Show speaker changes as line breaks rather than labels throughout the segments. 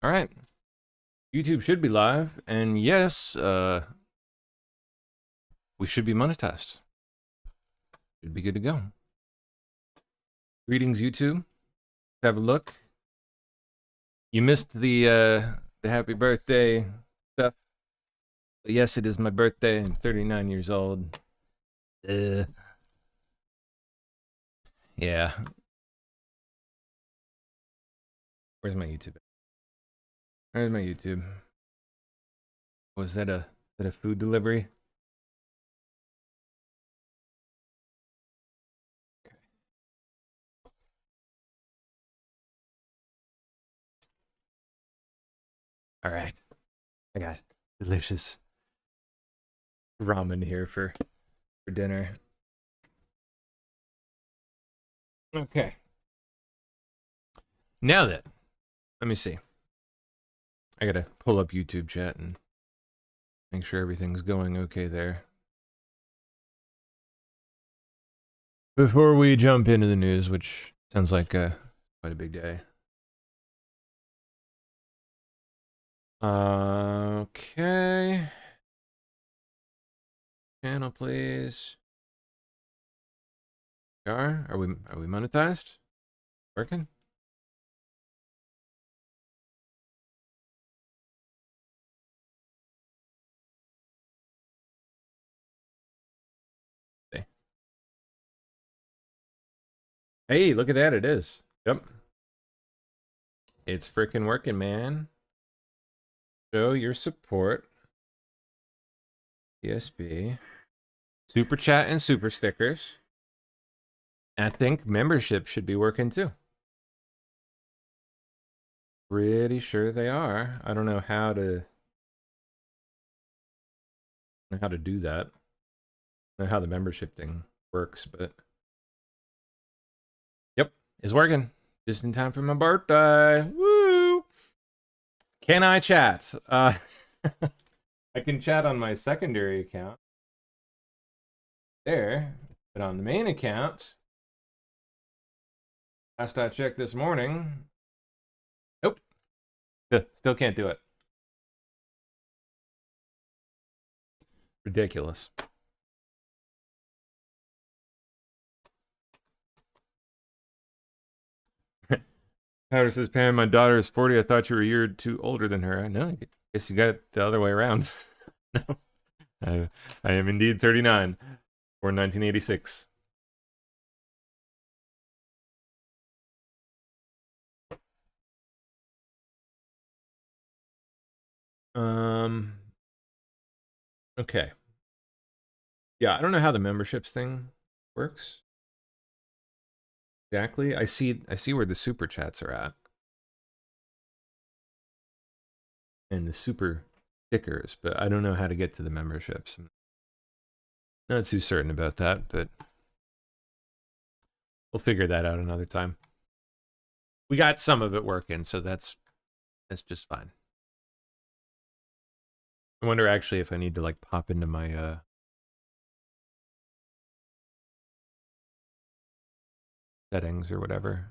All right. YouTube should be live, and yes, we should be monetized. Should be good to go. Greetings, YouTube. Have a look. You missed the happy birthday stuff. But yes, it is my birthday. I'm 39 years old. Yeah. Where's my YouTube? Where's my YouTube? Was that a food delivery? Okay. All right. I got delicious ramen here for dinner. Okay. Now then, let me see. I gotta pull up YouTube chat and make sure everything's going okay there. Before we jump into the news, which sounds like quite a big day. Okay. Channel, please. Are we monetized? Working? Hey, look at that, it is. Yep. It's freaking working, man. Show your support. PSB. Super chat and super stickers. I think membership should be working too. Pretty sure they are. I don't know how to do that. I don't know how the membership thing works, but yep, it's working. Just in time for my birthday. Woo! Can I chat? I can chat on my secondary account. There. But on the main account, last I checked this morning, nope. Still can't do it. Ridiculous. Powder says, Pam, my daughter is 40. I thought you were a year or two older than her. I know. I guess you got it the other way around. No. I am indeed 39. Born 1986. Okay. Yeah, I don't know how the memberships thing works. Exactly. I see where the super chats are at. And the super stickers, but I don't know how to get to the memberships. I'm not too certain about that, but we'll figure that out another time. We got some of it working, so that's just fine. I wonder actually if I need to like pop into my settings or whatever.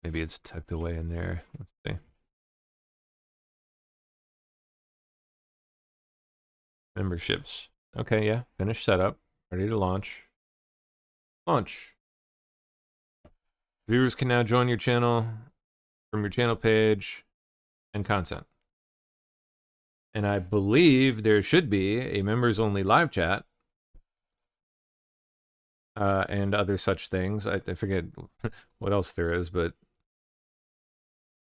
Maybe it's tucked away in there. Let's see. Memberships. Okay, yeah. Finish setup. Ready to launch. Launch. Viewers can now join your channel from your channel page and content. And I believe there should be a members only live chat. And other such things. I forget what else there is, but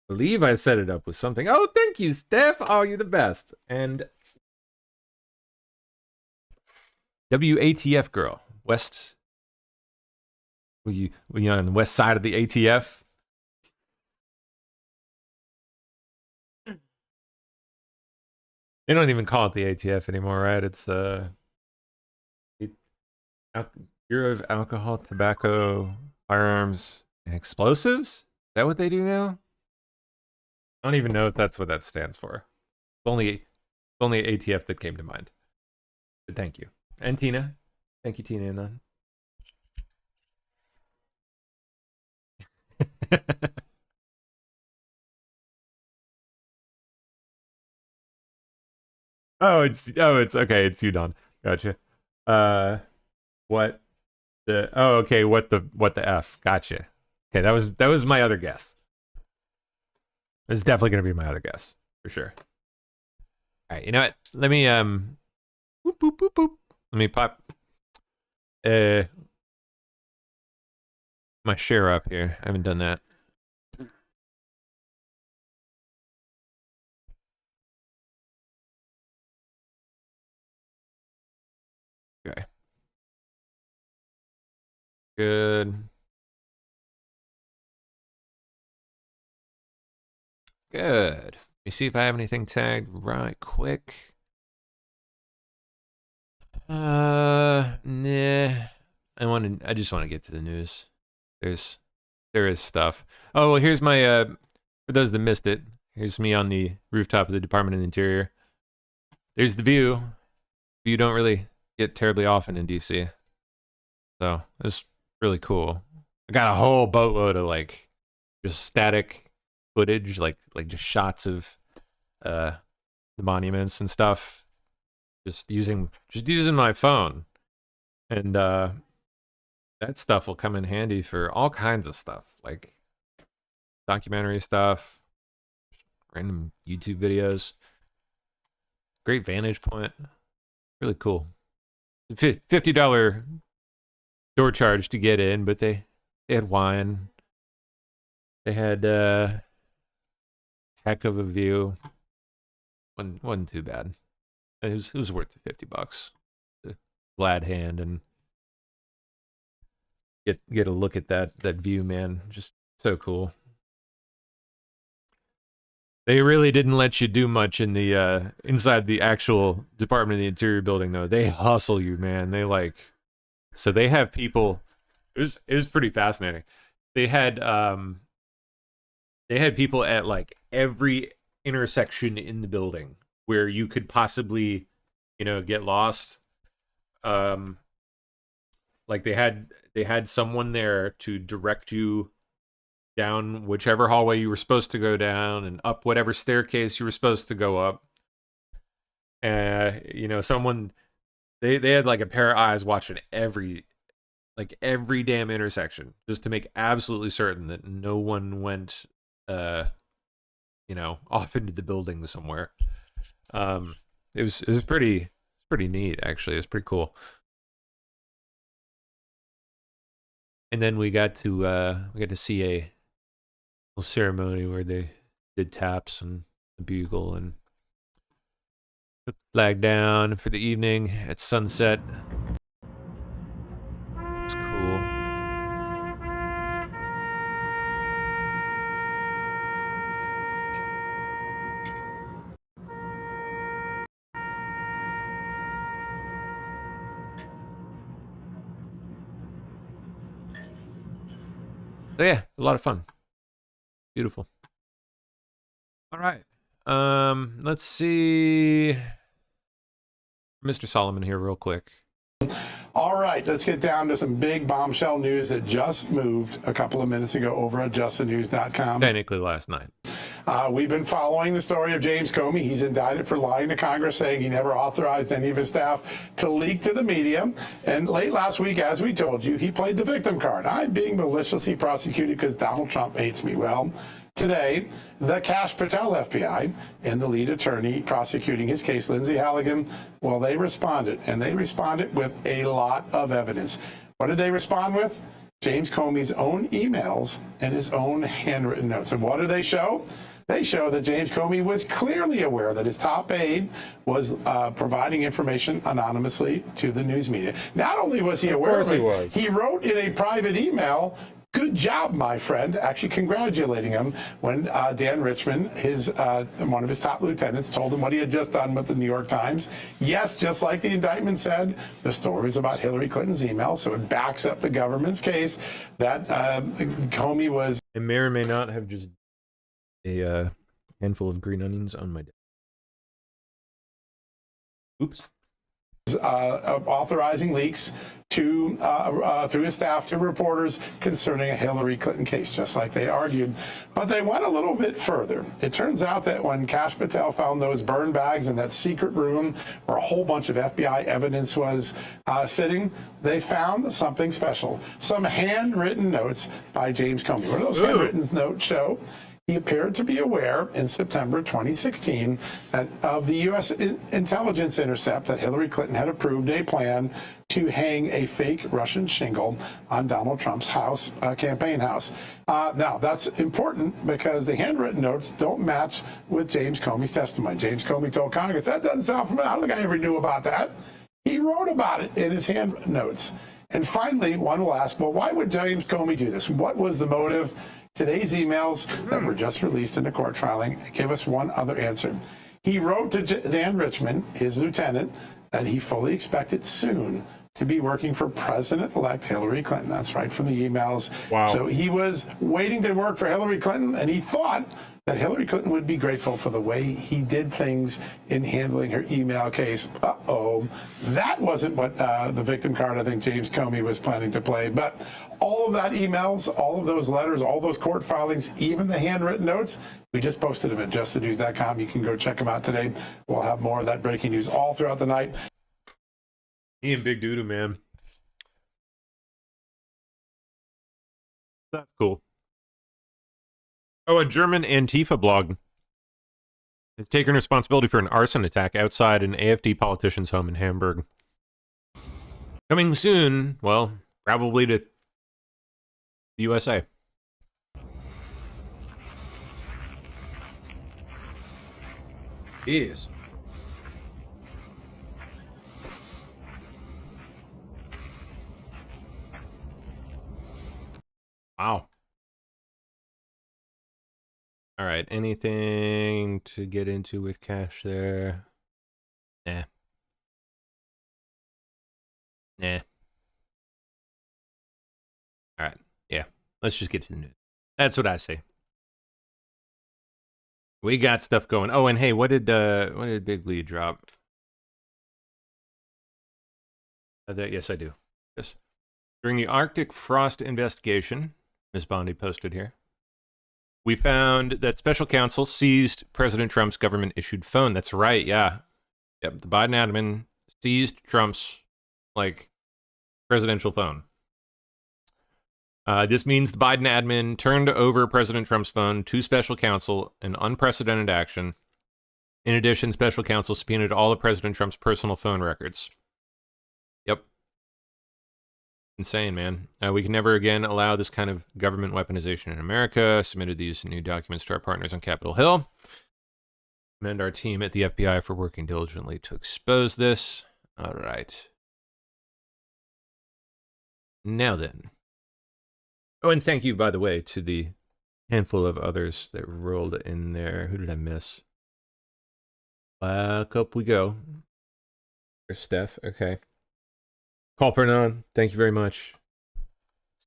I believe I set it up with something. Oh, thank you, Steph. Oh, you're the best. And WATF girl, West. Were you on the west side of the ATF? They don't even call it the ATF anymore, right? It's Bureau of Alcohol, Tobacco, Firearms, and Explosives? Is that what they do now? I don't even know if that's what that stands for. It's only ATF that came to mind. But thank you. And Tina. Thank you, Tina. And it's okay. It's you, Don. Gotcha. Uh, what the? Oh, okay. What the f? Gotcha. Okay, that was my other guess. It's definitely gonna be my other guess for sure. All right, you know what? Let me boop, boop, boop, boop. Let me pop uh my share up here. I haven't done that. Okay. Good. Good. Let me see if I have anything tagged right quick. Nah. I just want to get to the news. There is stuff. Oh, well, here's my for those that missed it. Here's me on the rooftop of the Department of the Interior. There's the view. You don't really get terribly often in DC. So, it's really cool. I got a whole boatload of like just static footage, like just shots of the monuments and stuff. Just using my phone. And that stuff will come in handy for all kinds of stuff, like documentary stuff, random YouTube videos. Great vantage point. Really cool. $50 door charge to get in, but they had wine. They had heck of a view. Wasn't too bad. It was worth the $50. The glad hand and get a look at that view, man. Just so cool. They really didn't let you do much in the inside the actual Department of the Interior building, though. They hustle you, man. So they have people. It was pretty fascinating. They had people at like every intersection in the building where you could possibly, get lost. Like they had someone there to direct you down whichever hallway you were supposed to go down and up whatever staircase you were supposed to go up. Someone they had like a pair of eyes watching every damn intersection just to make absolutely certain that no one went off into the building somewhere. It was pretty neat, actually. It was pretty cool. And then we got to see a little ceremony where they did taps and the bugle and put the flag down for the evening at sunset. It's cool. So yeah, a lot of fun. Beautiful. All right. Let's see. Mr. Solomon here real quick.
All right, let's get down to some big bombshell news that just moved a couple of minutes ago over at justthenews.com.
Technically last night.
We've been following the story of James Comey. He's indicted for lying to Congress, saying he never authorized any of his staff to leak to the media. And late last week, as we told you, he played the victim card. I'm being maliciously prosecuted because Donald Trump hates me. Well, today, the Kash Patel FBI and the lead attorney prosecuting his case, Lindsay Halligan, well, they responded, and they responded with a lot of evidence. What did they respond with? James Comey's own emails and his own handwritten notes. And what do they show? They show that James Comey was clearly aware that his top aide was providing information anonymously to the news media. Not only was he aware of it, he wrote in a private email, "Good job, my friend," actually congratulating him when Dan Richman, one of his top lieutenants, told him what he had just done with the New York Times. Yes, just like the indictment said, the story is about Hillary Clinton's email, so it backs up the government's case that Comey was...
I may or may not have just a handful of green onions on my desk. Oops.
authorizing leaks to through his staff to reporters concerning a Hillary Clinton case, just like they argued. But they went a little bit further. It turns out that when Kash Patel found those burn bags in that secret room where a whole bunch of FBI evidence was sitting, they found something special. Some handwritten notes by James Comey. What do those handwritten notes show? He appeared to be aware in September 2016 that of the U.S. intelligence intercept that Hillary Clinton had approved a plan to hang a fake Russian shingle on Donald Trump's house, campaign house. Now, that's important because the handwritten notes don't match with James Comey's testimony. James Comey told Congress, that doesn't sound familiar. I don't think I ever knew about that. He wrote about it in his hand notes. And finally, one will ask, well, why would James Comey do this? What was the motive? Today's emails that were just released in the court filing give us one other answer. He wrote to Dan Richmond, his lieutenant, that he fully expected soon to be working for President-elect Hillary Clinton. That's right from the emails.
Wow.
So he was waiting to work for Hillary Clinton, and he thought that Hillary Clinton would be grateful for the way he did things in handling her email case. Uh-oh. That wasn't what the victim card I think James Comey was planning to play. But all of that emails, all of those letters, all those court filings, even the handwritten notes, we just posted them at justthenews.com. You can go check them out today. We'll have more of that breaking news all throughout the night.
He and Big Doodoo, man. That's cool. Oh, a German Antifa blog has taken responsibility for an arson attack outside an AfD politician's home in Hamburg. Coming soon, well, probably to the USA. Yes. Wow. All right, anything to get into with cash there? Nah. Nah. All right, yeah. Let's just get to the news. That's what I say. We got stuff going. Oh, and hey, what did Big Lee drop? Yes, I do. Yes. During the Arctic frost investigation, Ms. Bondi posted here, we found that special counsel seized President Trump's government-issued phone. That's right, yeah. Yep, the Biden admin seized Trump's, presidential phone. This means the Biden admin turned over President Trump's phone to special counsel, an unprecedented action. In addition, special counsel subpoenaed all of President Trump's personal phone records. Yep. Insane, man. We can never again allow this kind of government weaponization in America. Submitted these new documents to our partners on Capitol Hill. Commend our team at the FBI for working diligently to expose this. All right. Now then. Oh, and thank you, by the way, to the handful of others that rolled in there. Who did I miss? Back up we go. There's Steph. Okay. Call Pernon, thank you very much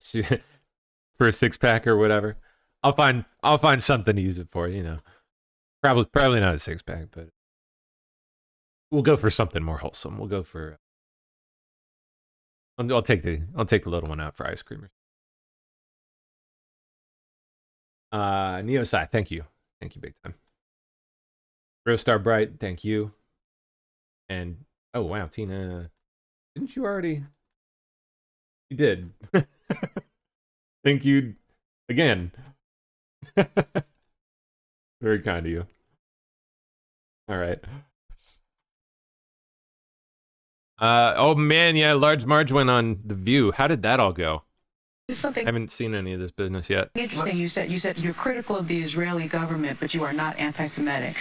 for a six-pack or whatever. I'll find something to use it for, you know. Probably not a six-pack, but we'll go for something more wholesome. We'll go for. I'll take the little one out for ice creamers. Neosai, thank you big time. Rostar Bright, thank you. And oh wow, Tina. Didn't you already? You did. Thank you again. Very kind of you. All right. Oh man, yeah, Large Marge went on The View. How did that all go?
Something
I haven't seen any of this business yet.
interesting. You said you're critical of the Israeli government, but you are not anti-Semitic.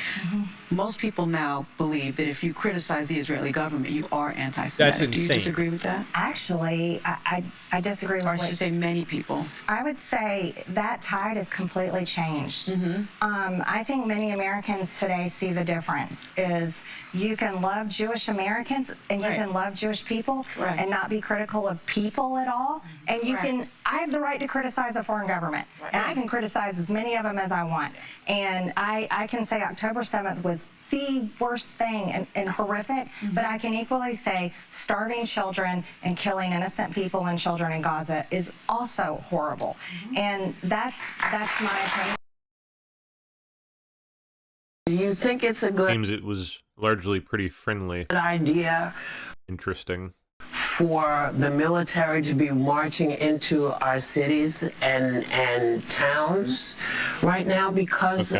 Most people now believe that if you criticize the Israeli government, you are anti-Semitic.
That's insane.
Do you disagree with that?
Actually, I disagree with
Or I should say many people.
I would say that tide has completely changed. I think many Americans today see the difference is you can love Jewish Americans and you
Right.
can love Jewish people
Right.
and not be critical of people at all. And you
Correct.
can, I have the right to criticize a foreign government, and I can criticize as many of them as I want. And I can say October 7th was the worst thing and horrific, but I can equally say starving children and killing innocent people and children in Gaza is also horrible. And that's my opinion.
Do you think it's a good
Seems it was largely pretty friendly.
idea
Interesting.
for the military to be marching into our cities and towns right now? Because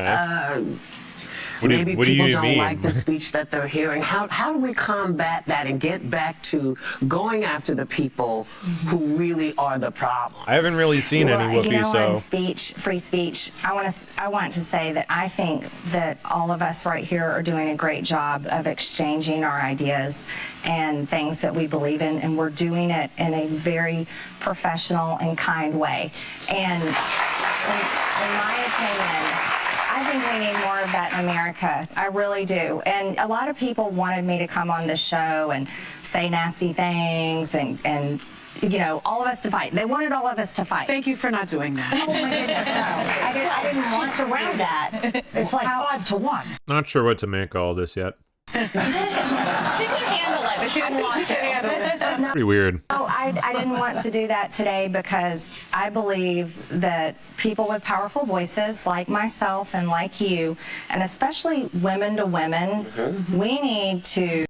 maybe people don't like the speech that they're hearing. How do we combat that and get back to going after the people who really are the problem?
I haven't really seen any
You
Whoopi,
know,
so
on speech, free speech, I want to say that I think that all of us right here are doing a great job of exchanging our ideas and things that we believe in, and we're doing it in a very professional and kind way. And in my opinion, I think we need more of that in America. I really do. And a lot of people wanted me to come on this show and say nasty things and you know, all of us to fight. They wanted all of us to fight.
Thank you for not doing that.
Oh my goodness, no. I didn't want to around that.
It's like 5-1.
not sure what to make of all this yet.
She can handle it, but she didn't want to.
Pretty weird.
No, I didn't want to do that today because I believe that people with powerful voices like myself and like you, and especially women to women, we need to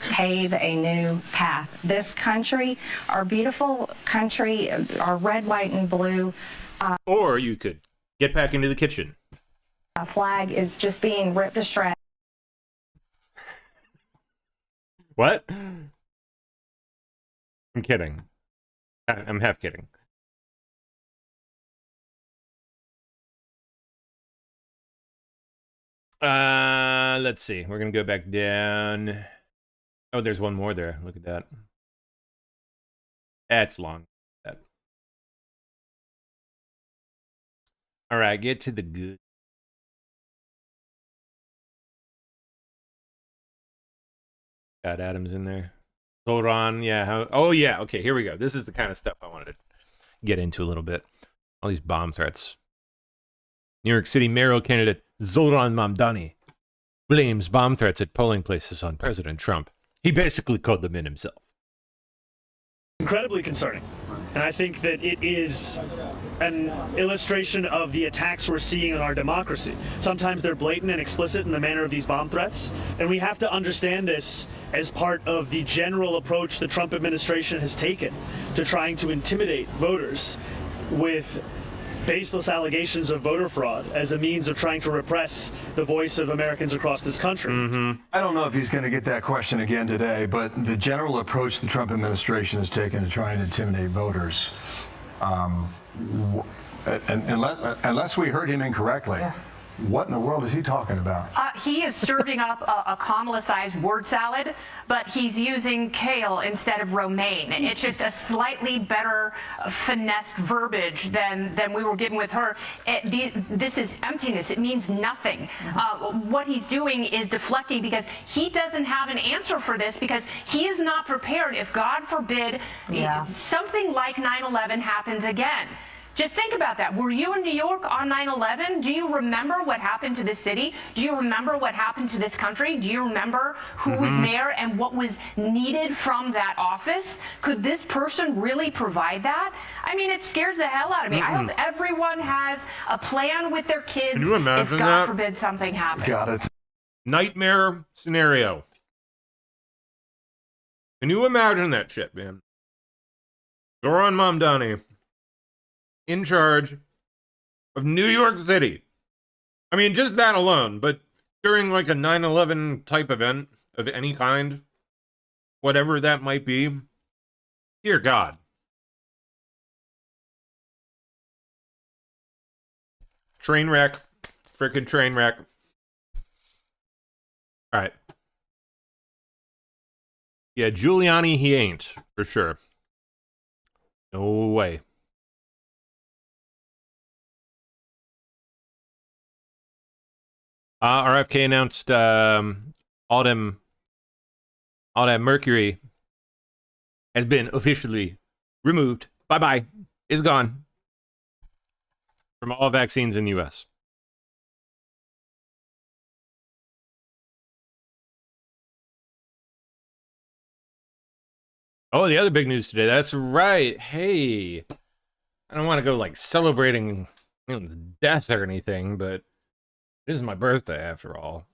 pave a new path. This country, our beautiful country, our red, white, and blue
Or you could get back into the kitchen.
flag is just being ripped to shreds.
What? I'm kidding. I'm half kidding. Let's see. We're gonna go back down. Oh, there's one more there. Look at that. That's long. That. All right, get to the good. Got Adams in there. Hold on, yeah. Oh, yeah. Okay, here we go. This is the kind of stuff I wanted to get into a little bit. All these bomb threats. New York City mayoral candidate Zoran Mamdani blames bomb threats at polling places on President Trump. He basically called them in himself.
Incredibly concerning. And I think that it is an illustration of the attacks we're seeing on our democracy. Sometimes they're blatant and explicit in the manner of these bomb threats. And we have to understand this as part of the general approach the Trump administration has taken to trying to intimidate voters with baseless allegations of voter fraud as a means of trying to repress the voice of Americans across this country.
I don't know if he's going to get that question again today, but the general approach the Trump administration has taken to trying to intimidate voters, unless we heard him incorrectly, what in the world is he talking about?
He is serving up a Kamala-sized word salad, but he's using kale instead of romaine. It's just a slightly better finessed verbiage than we were given with her. This is emptiness. It means nothing. What he's doing is deflecting because he doesn't have an answer for this because he is not prepared if, God forbid, something like 9/11 happens again. Just think about that. Were you in New York on 9/11? Do you remember what happened to this city? Do you remember what happened to this country? Do you remember who was mayor and what was needed from that office? Could this person really provide that? I mean, it scares the hell out of me. I hope everyone has a plan with their kids
Can you imagine
if, God forbid, something happens.
Got it.
Nightmare scenario. Can you imagine that shit, man? Zoran Mamdani in charge of New York City. I mean, just that alone, but during like a 9/11 type event of any kind, whatever that might be, dear God. Train wreck. Frickin' train wreck. All right. Yeah, Giuliani, he ain't, for sure. No way. RFK announced Autumn Mercury has been officially removed. Bye-bye. is gone from all vaccines in the U.S. Oh, the other big news today. That's right. Hey, I don't want to go like celebrating anyone's death or anything, but this is my birthday after all.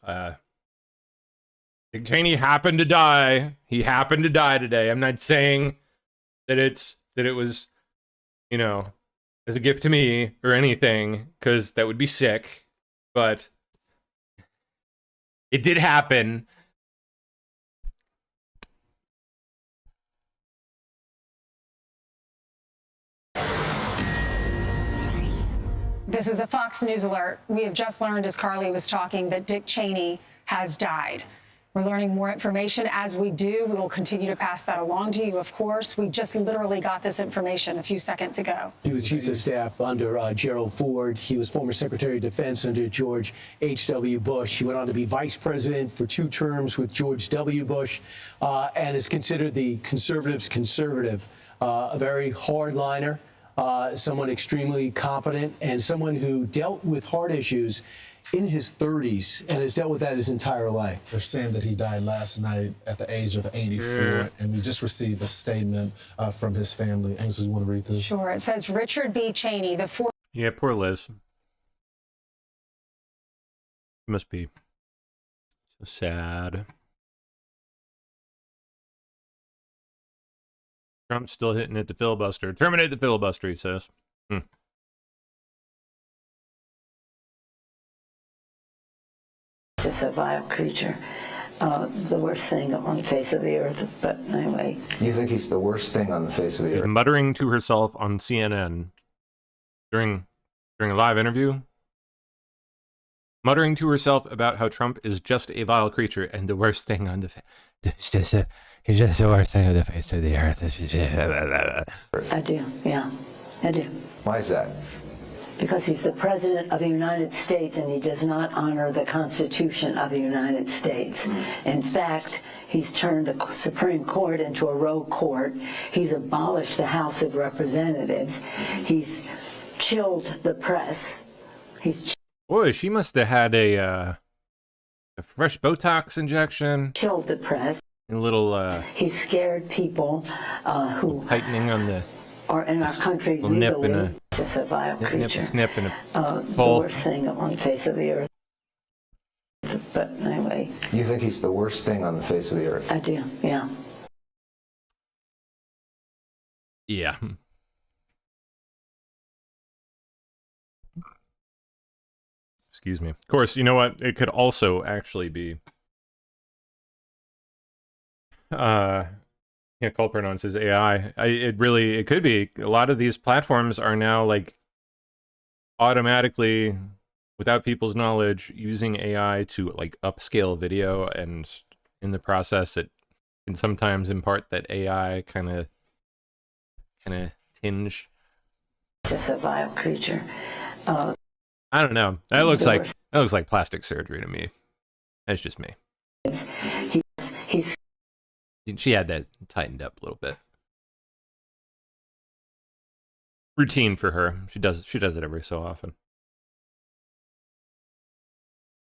Dick Cheney happened to die. He happened to die today. I'm not saying that it was, you know, as a gift to me or anything, because that would be sick, but it did happen.
This is a Fox News alert. We have just learned, as Carly was talking, that Dick Cheney has died. We're learning more information as we do. We will continue to pass that along to you, of course. We just literally got this information a few seconds ago.
He was chief of staff under Gerald Ford. He was former Secretary of Defense under George H.W. Bush. He went on to be vice president for 2 terms with George W. Bush and is considered the conservatives' conservative, a very hardliner. Someone extremely competent and someone who dealt with heart issues in his 30s and has dealt with that his entire life.
They're saying that he died last night at the age of 84, and we just received a statement from his family. Ainsley, you want to read this?
Sure. It says Richard B. Cheney, the fourth.
Yeah, poor Liz. Must be so sad. Trump's still hitting at the filibuster. Terminate the filibuster, he says.
Just a vile creature. The worst thing on the face of the earth. But anyway.
You think he's the worst thing on the face of the earth?
Muttering to herself on CNN during a live interview. Muttering to herself about how Trump is just a vile creature and the worst thing on the he's just the worst thing on the face of the earth.
I do, yeah. I do.
Why is that?
Because he's the President of the United States and he does not honor the Constitution of the United States. In fact, he's turned the Supreme Court into a rogue court. He's abolished the House of Representatives. He's chilled the press.
Boy, she must have had a fresh Botox injection.
Chilled the press.
A little
he scared people who
tightening on the
are in our country legally. Just a vile creature.
Snip and
the worst thing on the face of the earth. But anyway.
You think he's the worst thing on the face of the earth?
I do, yeah.
Yeah. Excuse me. Of course, you know what? It could also actually be culprit on says AI. It could be. A lot of these platforms are now like automatically, without people's knowledge, using AI to like upscale video, and in the process it can sometimes impart that AI kind of tinge.
Just a vile creature.
I don't know. That looks like plastic surgery to me. That's just me. She had that tightened up a little bit. Routine for her. She does it every so often.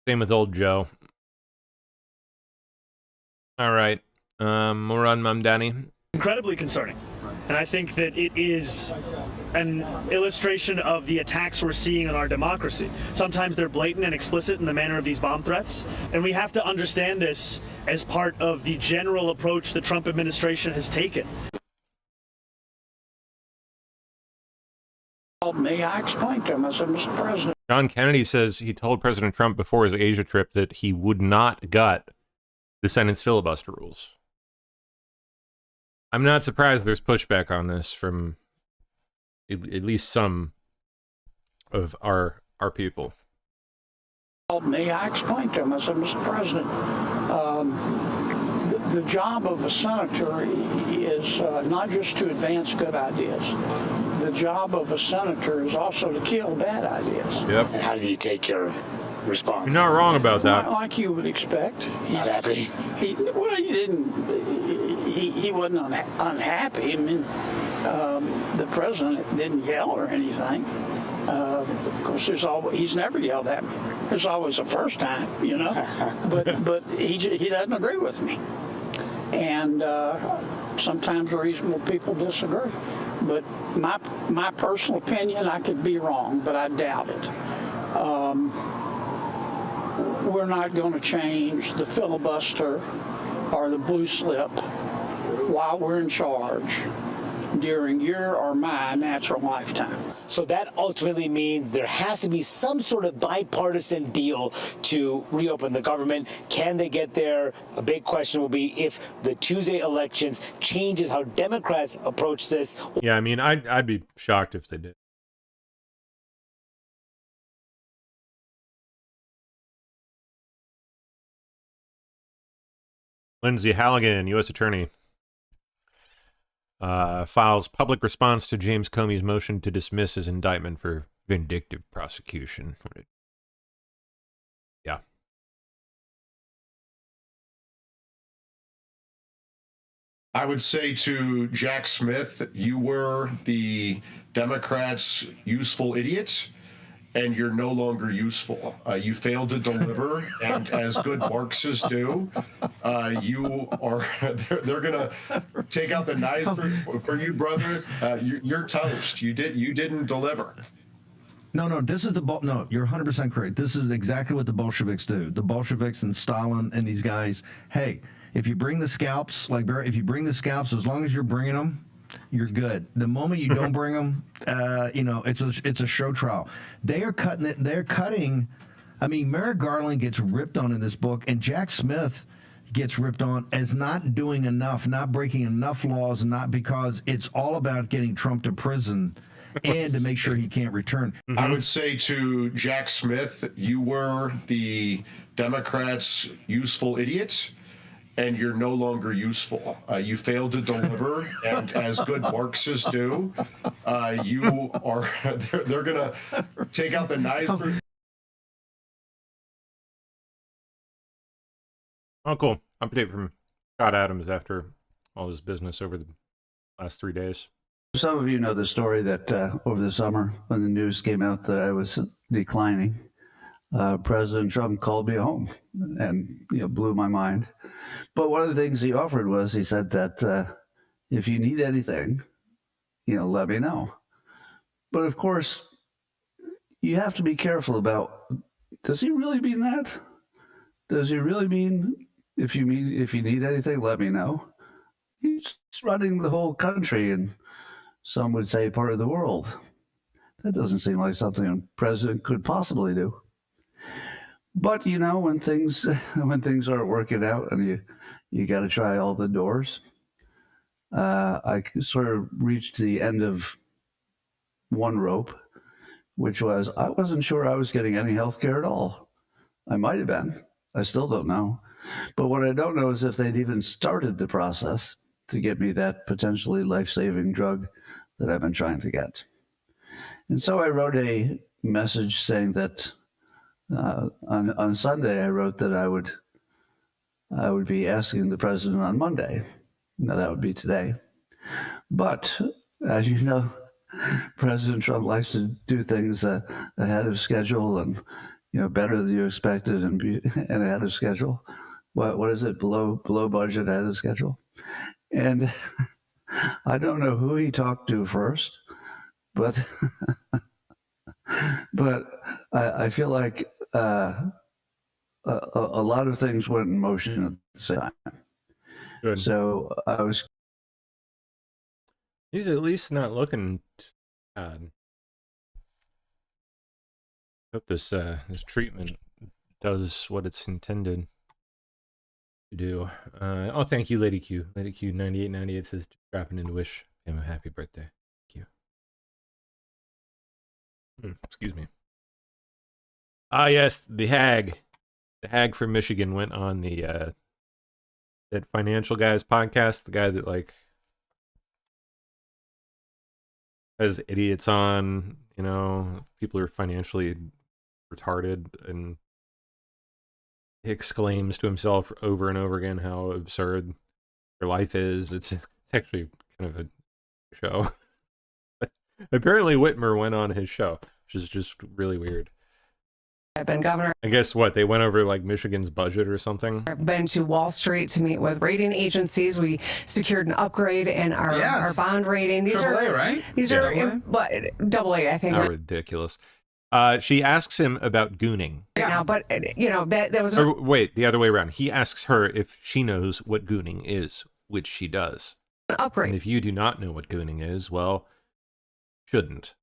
Same with old Joe. All right. More on Mom Danny.
Incredibly concerning. And I think that it is an illustration of the attacks we're seeing on our democracy. Sometimes they're blatant and explicit in the manner of these bomb threats. And we have to understand this as part of the general approach the Trump administration has taken.
May I explain to him? I said, Mr. President.
John Kennedy says he told President Trump before his Asia trip that he would not gut the Senate's filibuster rules. I'm not surprised there's pushback on this from at least some of our people.
May I explain to him? I said, Mr. President, the job of a senator is not just to advance good ideas. The job of a senator is also to kill bad ideas.
Yep.
And how did he take your response?
You're not wrong about that.
Like you would expect. Not happy? He didn't. He wasn't unhappy. I mean, The president didn't yell or anything. Of course, he's never yelled at me. There's always a first time, you know. But he doesn't agree with me, and sometimes reasonable people disagree. But my personal opinion, I could be wrong, but I doubt it. We're not going to change the filibuster or the blue slip while we're in charge during your or my natural lifetime.
So that ultimately means there has to be some sort of bipartisan deal to reopen the government. Can they get there? A big question will be if the Tuesday elections changes how Democrats approach this.
Yeah, I mean, I'd be shocked if they did. Lindsay Halligan, U.S. Attorney, files public response to James Comey's motion to dismiss his indictment for vindictive prosecution. Yeah.
I would say to Jack Smith, you were the Democrats' useful idiot, and you're no longer useful. You failed to deliver, and as good Marxists do, you are. They're gonna take out the knife for you, brother. You're toast. You didn't deliver.
No, this is no, you're 100% correct. This is exactly what the Bolsheviks do. The Bolsheviks and Stalin and these guys, hey, if you bring the scalps, if you bring the scalps, as long as you're bringing them, you're good. The moment you don't bring them, it's a show trial. They're cutting. I mean, Merrick Garland gets ripped on in this book, and Jack Smith gets ripped on as not doing enough, not breaking enough laws, not because it's all about getting Trump to prison and to make sure he can't return.
I would say to Jack Smith, you were the Democrats' useful idiot, and you're no longer useful. You failed to deliver, and as good Marxists do, you are. They're gonna take out the knife.
Oh, cool. Update from Scott Adams after all this business over the last 3 days.
Some of you know the story that over the summer, when the news came out that I was declining, President Trump called me home and blew my mind. But one of the things he offered was, he said that if you need anything, let me know. But of course, you have to be careful about, does he really mean that? Does he really mean if you need anything, let me know? He's running the whole country, and some would say part of the world. That doesn't seem like something a president could possibly do. But when things aren't working out and you got to try all the doors, I sort of reached the end of one rope, which was I wasn't sure I was getting any health care at all. I might have been. I still don't know. But what I don't know is if they'd even started the process to get me that potentially life-saving drug that I've been trying to get. And so I wrote a message saying that on Sunday, I wrote that I would be asking the president on Monday. Now that would be today. But as you know, President Trump likes to do things ahead of schedule and better than you expected and ahead of schedule. What is it? Below budget, ahead of schedule. And I don't know who he talked to first, but I feel like a lot of things went in motion at the same time.
Good.
So I was.
He's at least not looking bad. Hope this treatment does what it's intended to do. Thank you, Lady Q. Lady Q 9898 says dropping in to wish him a happy birthday. Thank you. Excuse me. Ah, yes, the hag from Michigan went on the that Financial Guys podcast. The guy that has idiots on, people who are financially retarded, and he exclaims to himself over and over again how absurd their life is. It's actually kind of a show. Apparently Whitmer went on his show, which is just really weird.
I've been governor.
And guess what? They went over like Michigan's budget or something.
I've been to Wall Street to meet with rating agencies. We secured an upgrade in our bond rating. These
AAA,
are
right?
These are but AA, I think.
How ridiculous. She asks him about gooning.
Now, but you know that was.
Or wait, the other way around. He asks her if she knows what gooning is, which she does.
An upgrade.
And if you do not know what gooning is, well, shouldn't.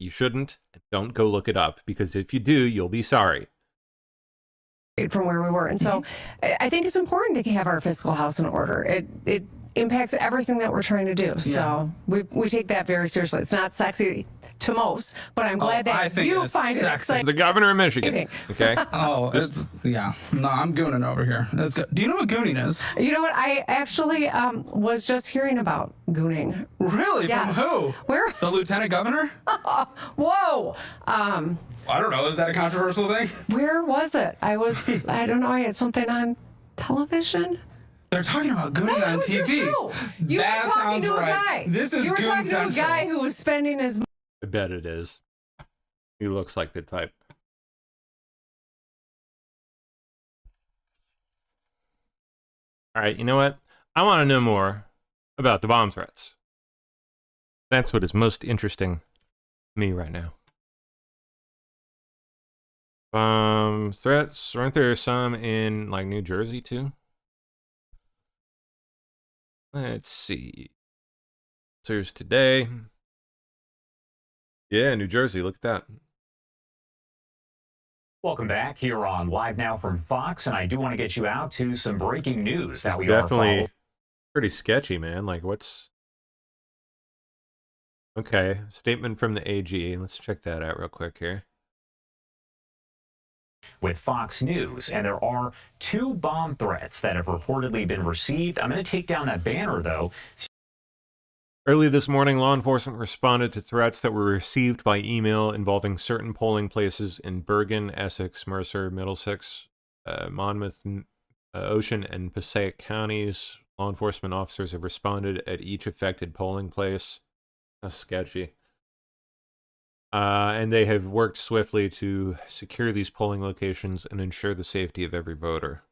You shouldn't, and don't go look it up, because if you do, you'll be sorry.
From where we were. And so I think it's important to have our fiscal house in order. It impacts everything that we're trying to do. So we take that very seriously. It's not sexy to most, but I'm glad that you find it exciting.
The governor of Michigan. Okay.
Oh, no, I'm gooning over here. Let's go. Do you know what gooning is?
You know what? I actually was just hearing about gooning.
Really?
Yes.
From who?
Where?
The lieutenant governor?
Whoa.
I don't know. Is that a controversial thing?
Where was it? I don't know. I had something on television.
They're talking about gooning on TV.
You
That
were talking
sounds
to a
right.
guy.
This is
You were
Goon
talking to a
Central.
guy who was spending his.
I bet it is. He looks like the type. All right, you know what? I want to know more about the bomb threats. That's what is most interesting to me right now. Threats, weren't there some in like New Jersey too? Let's see. There's today. Yeah, New Jersey, look at that.
Welcome back here on Live Now from Fox, and I do want to get you out to some breaking news that
It's
we
definitely pretty sketchy, man. Like, what's... Okay, statement from the AG. Let's check that out real quick here.
With Fox News, and there are 2 bomb threats that have reportedly been received. I'm going to take down that banner, though.
Early this morning, law enforcement responded to threats that were received by email involving certain polling places in Bergen, Essex, Mercer, Middlesex, Monmouth, Ocean, and Passaic counties. Law enforcement officers have responded at each affected polling place. That's sketchy. And they have worked swiftly to secure these polling locations and ensure the safety of every voter.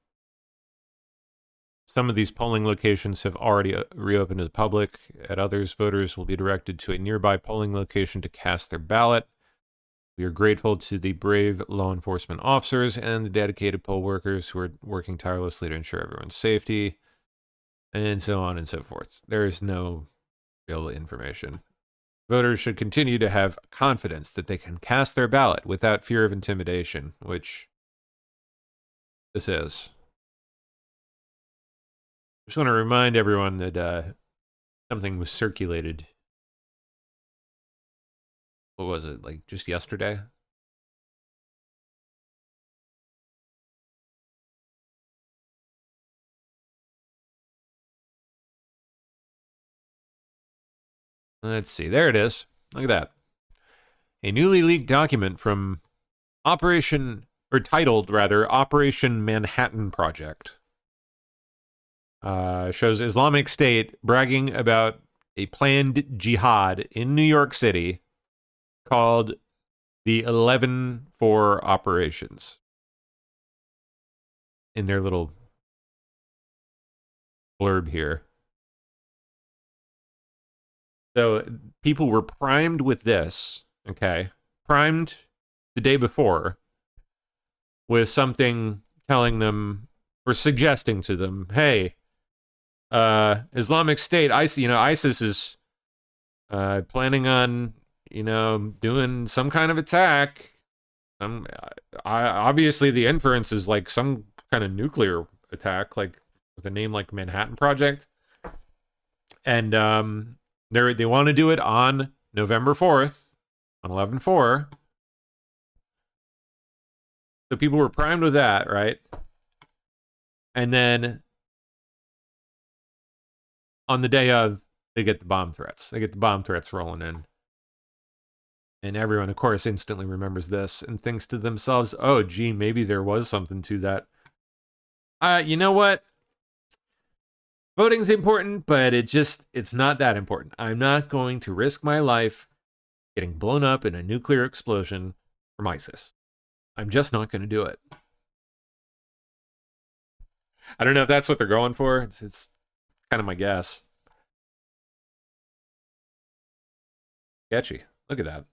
Some of these polling locations have already reopened to the public. At others, voters will be directed to a nearby polling location to cast their ballot. We are grateful to the brave law enforcement officers and the dedicated poll workers who are working tirelessly to ensure everyone's safety, and so on and so forth. There is no real information. Voters should continue to have confidence that they can cast their ballot without fear of intimidation, which this is. Just want to remind everyone that something was circulated. What was it, like just yesterday? Let's see. There it is. Look at that. A newly leaked document from titled Operation Manhattan Project. Shows Islamic State bragging about a planned jihad in New York City called the 11-4 operations. In their little blurb here. So people were primed with this, okay? Primed the day before with something telling them or suggesting to them, hey, Islamic State, ISIS is planning on, doing some kind of attack. Obviously the inference is like some kind of nuclear attack, like with a name like Manhattan Project. And they want to do it on November 4th, on 11/4. So people were primed with that, right? And then on the day of, they get the bomb threats. They get the bomb threats rolling in. And everyone, of course, instantly remembers this and thinks to themselves, oh, gee, maybe there was something to that. You know what? Voting's important, but it's not that important. I'm not going to risk my life getting blown up in a nuclear explosion from ISIS. I'm just not going to do it. I don't know if that's what they're going for. It's kind of my guess. Sketchy. Look at that.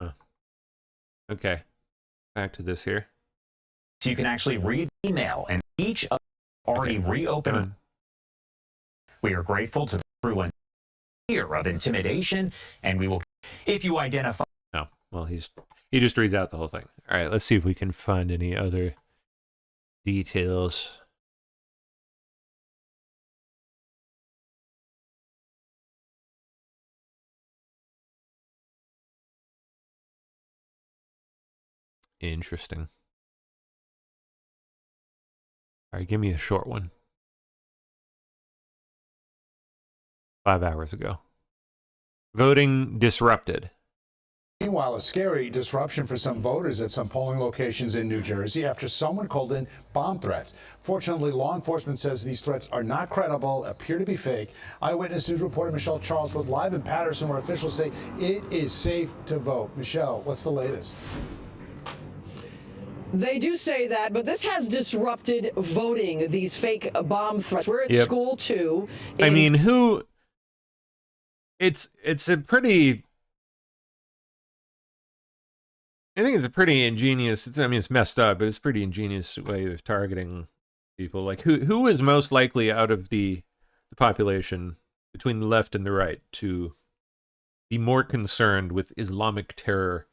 Huh. Okay. Back to this here.
So you can actually read the email, and each of them already reopened. We are grateful to everyone here of intimidation, and we will, if you identify.
Oh, well, he just reads out the whole thing. All right, let's see if we can find any other details. Interesting. All right, give me a short one. 5 hours ago. Voting disrupted.
Meanwhile, a scary disruption for some voters at some polling locations in New Jersey after someone called in bomb threats. Fortunately, law enforcement says these threats are not credible, appear to be fake. Eyewitness News reporter Michelle Charlesworth live in Patterson, where officials say it is safe to vote. Michelle, what's the latest?
They do say that, but this has disrupted voting, these fake bomb threats. We're at school, too.
I mean, who... It's a pretty... I think it's a pretty ingenious... I mean, it's messed up, but it's a pretty ingenious way of targeting people. Like, who is most likely out of the population between the left and the right to be more concerned with Islamic terror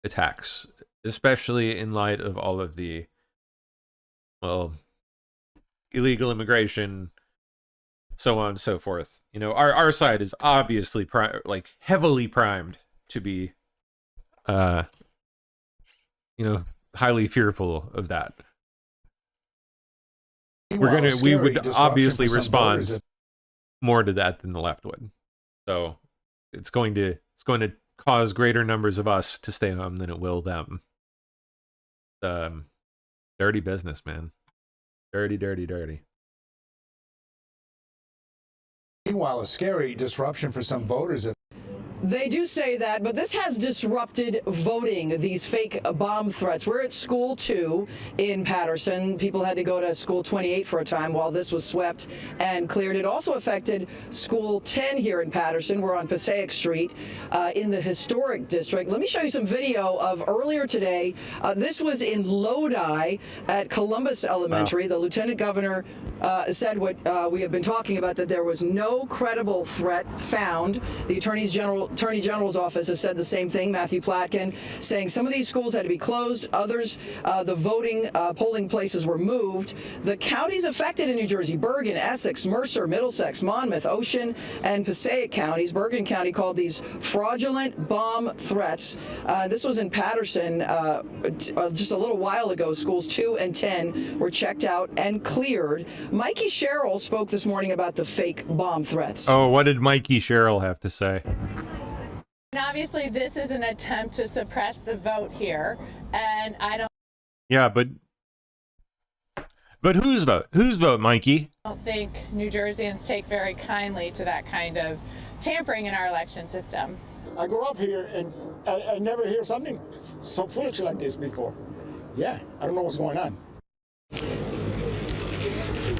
attacks? Especially in light of all of the, well, illegal immigration, so on and so forth. You know, our side is obviously heavily primed to be, you know, highly fearful of that. We would obviously respond more to that than the left would. So it's going to cause greater numbers of us to stay home than it will them. Dirty business, man. Dirty, dirty, dirty.
Meanwhile, a scary disruption for some voters at
They do say that, but this has disrupted voting, these fake bomb threats. We're at school 2 in Patterson. People had to go to school 28 for a time while this was swept and cleared. It also affected school 10 here in Patterson. We're on Passaic Street in the historic district. Let me show you some video of earlier today. This was in Lodi at Columbus Elementary. Wow. The lieutenant governor said what we have been talking about, that there was no credible threat found. The Attorney General's office has said the same thing. Matthew Platkin saying some of these schools had to be closed. Others, the voting polling places were moved. The counties affected in New Jersey: Bergen, Essex, Mercer, Middlesex, Monmouth, Ocean, and Passaic counties. Bergen County called these fraudulent bomb threats. This was in Patterson just a little while ago. Schools 2 and 10 were checked out and cleared. Mikey Sherrill spoke this morning about the fake bomb threats.
Oh, what did Mikey Sherrill have to say?
And obviously, this is an attempt to suppress the vote here, and I don't.
Yeah, but whose vote? Whose vote, Mikey?
I don't think New Jerseyans take very kindly to that kind of tampering in our election system.
I grew up here, and I never hear something so foolish like this before. Yeah, I don't know what's going on.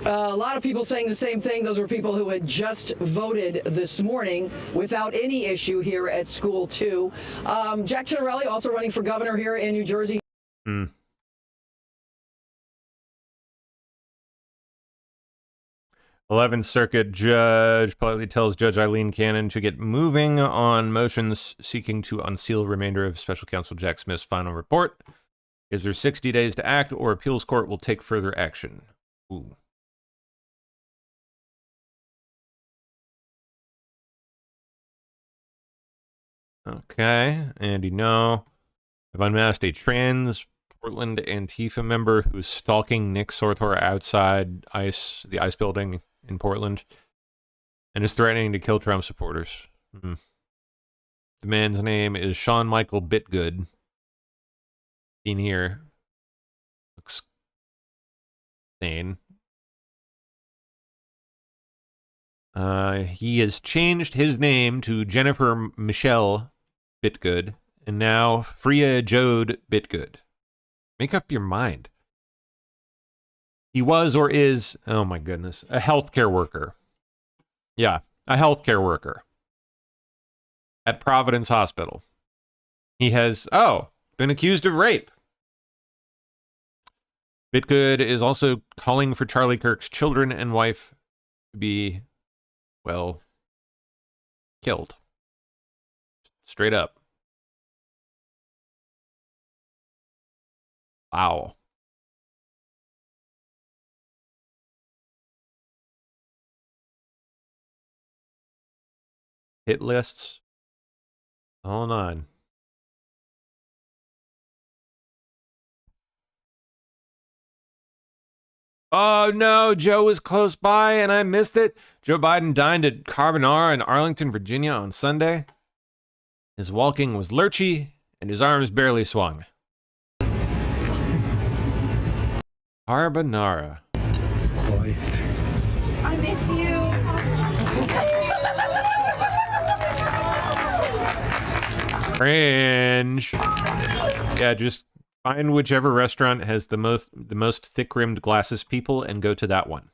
A lot of people saying the same thing. Those were people who had just voted this morning without any issue here at school 2. Jack Ciattarelli also running for governor here in New Jersey.
11th Circuit judge politely tells Judge Eileen Cannon to get moving on motions seeking to unseal remainder of Special Counsel Jack Smith's final report. Gives her 60 days to act, or appeals court will take further action. Ooh. Okay, Andy, no. I've unmasked a trans Portland Antifa member who's stalking Nick Sorthor outside the ICE building in Portland and is threatening to kill Trump supporters. The man's name is Sean Michael Bitgood. In here. Looks insane. He has changed his name to Jennifer Michelle Bitgood, and now Freya Jode Bitgood. Make up your mind. He was or is, oh my goodness, a healthcare worker. Yeah, a healthcare worker at Providence Hospital. He has, been accused of rape. Bitgood is also calling for Charlie Kirk's children and wife to be, well, killed. Straight up. Wow. Hit lists. Hold on. Oh no, Joe was close by and I missed it. Joe Biden dined at Carbonara in Arlington, Virginia on Sunday. His walking was lurchy and his arms barely swung. Carbonara.
I miss you.
Cringe. Yeah, just find whichever restaurant has the most thick-rimmed glasses people and go to that one.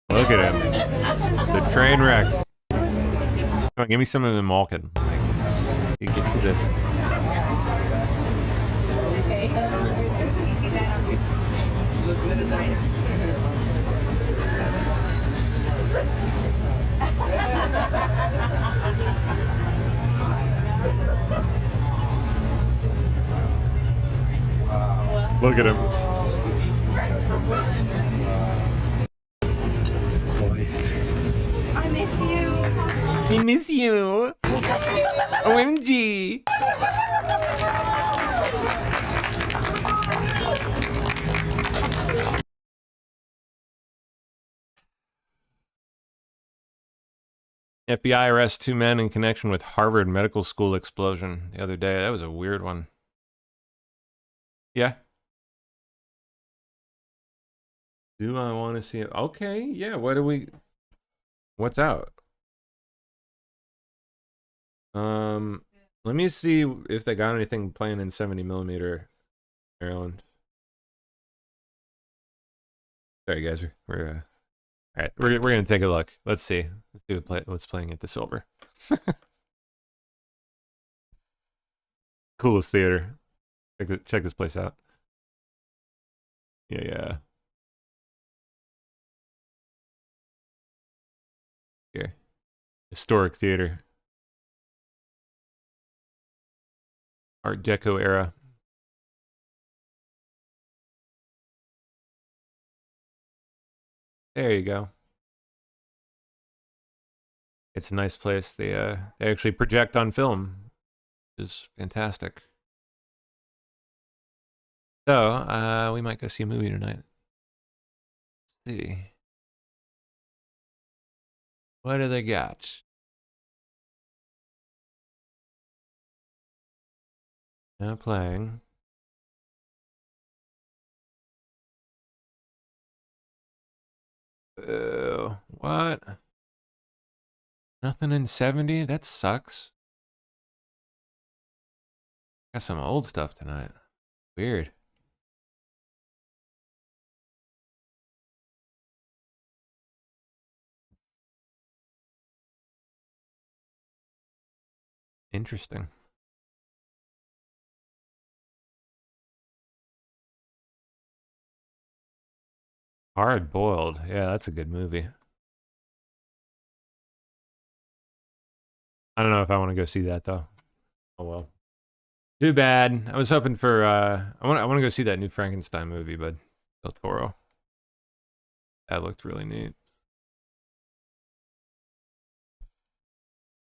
Look at him. The train wreck. Come on, give me some of the Malkin. You get to the... Look at him.
I miss you.
I miss you. OMG. FBI arrests 2 men in connection with Harvard Medical School explosion the other day. That was a weird one. Yeah. Do I want to see it? Okay, yeah, what's out? Let me see if they got anything playing in 70mm, Maryland. Sorry guys, we're all right, we're gonna take a look. Let's see. Let's see what's playing at the Silver. Coolest theater. Check this place out. Yeah. Here. Historic theater. Art Deco era. There you go. It's a nice place. They actually project on film, which is fantastic. So, we might go see a movie tonight. Let's see. What do they got? Now playing. What? Nothing in 70? That sucks. Got some old stuff tonight. Weird. Interesting. Hard Boiled. Yeah, that's a good movie. I don't know if I want to go see that though. Oh well. Too bad. I was hoping for I want to go see that new Frankenstein movie, but Del Toro. That looked really neat.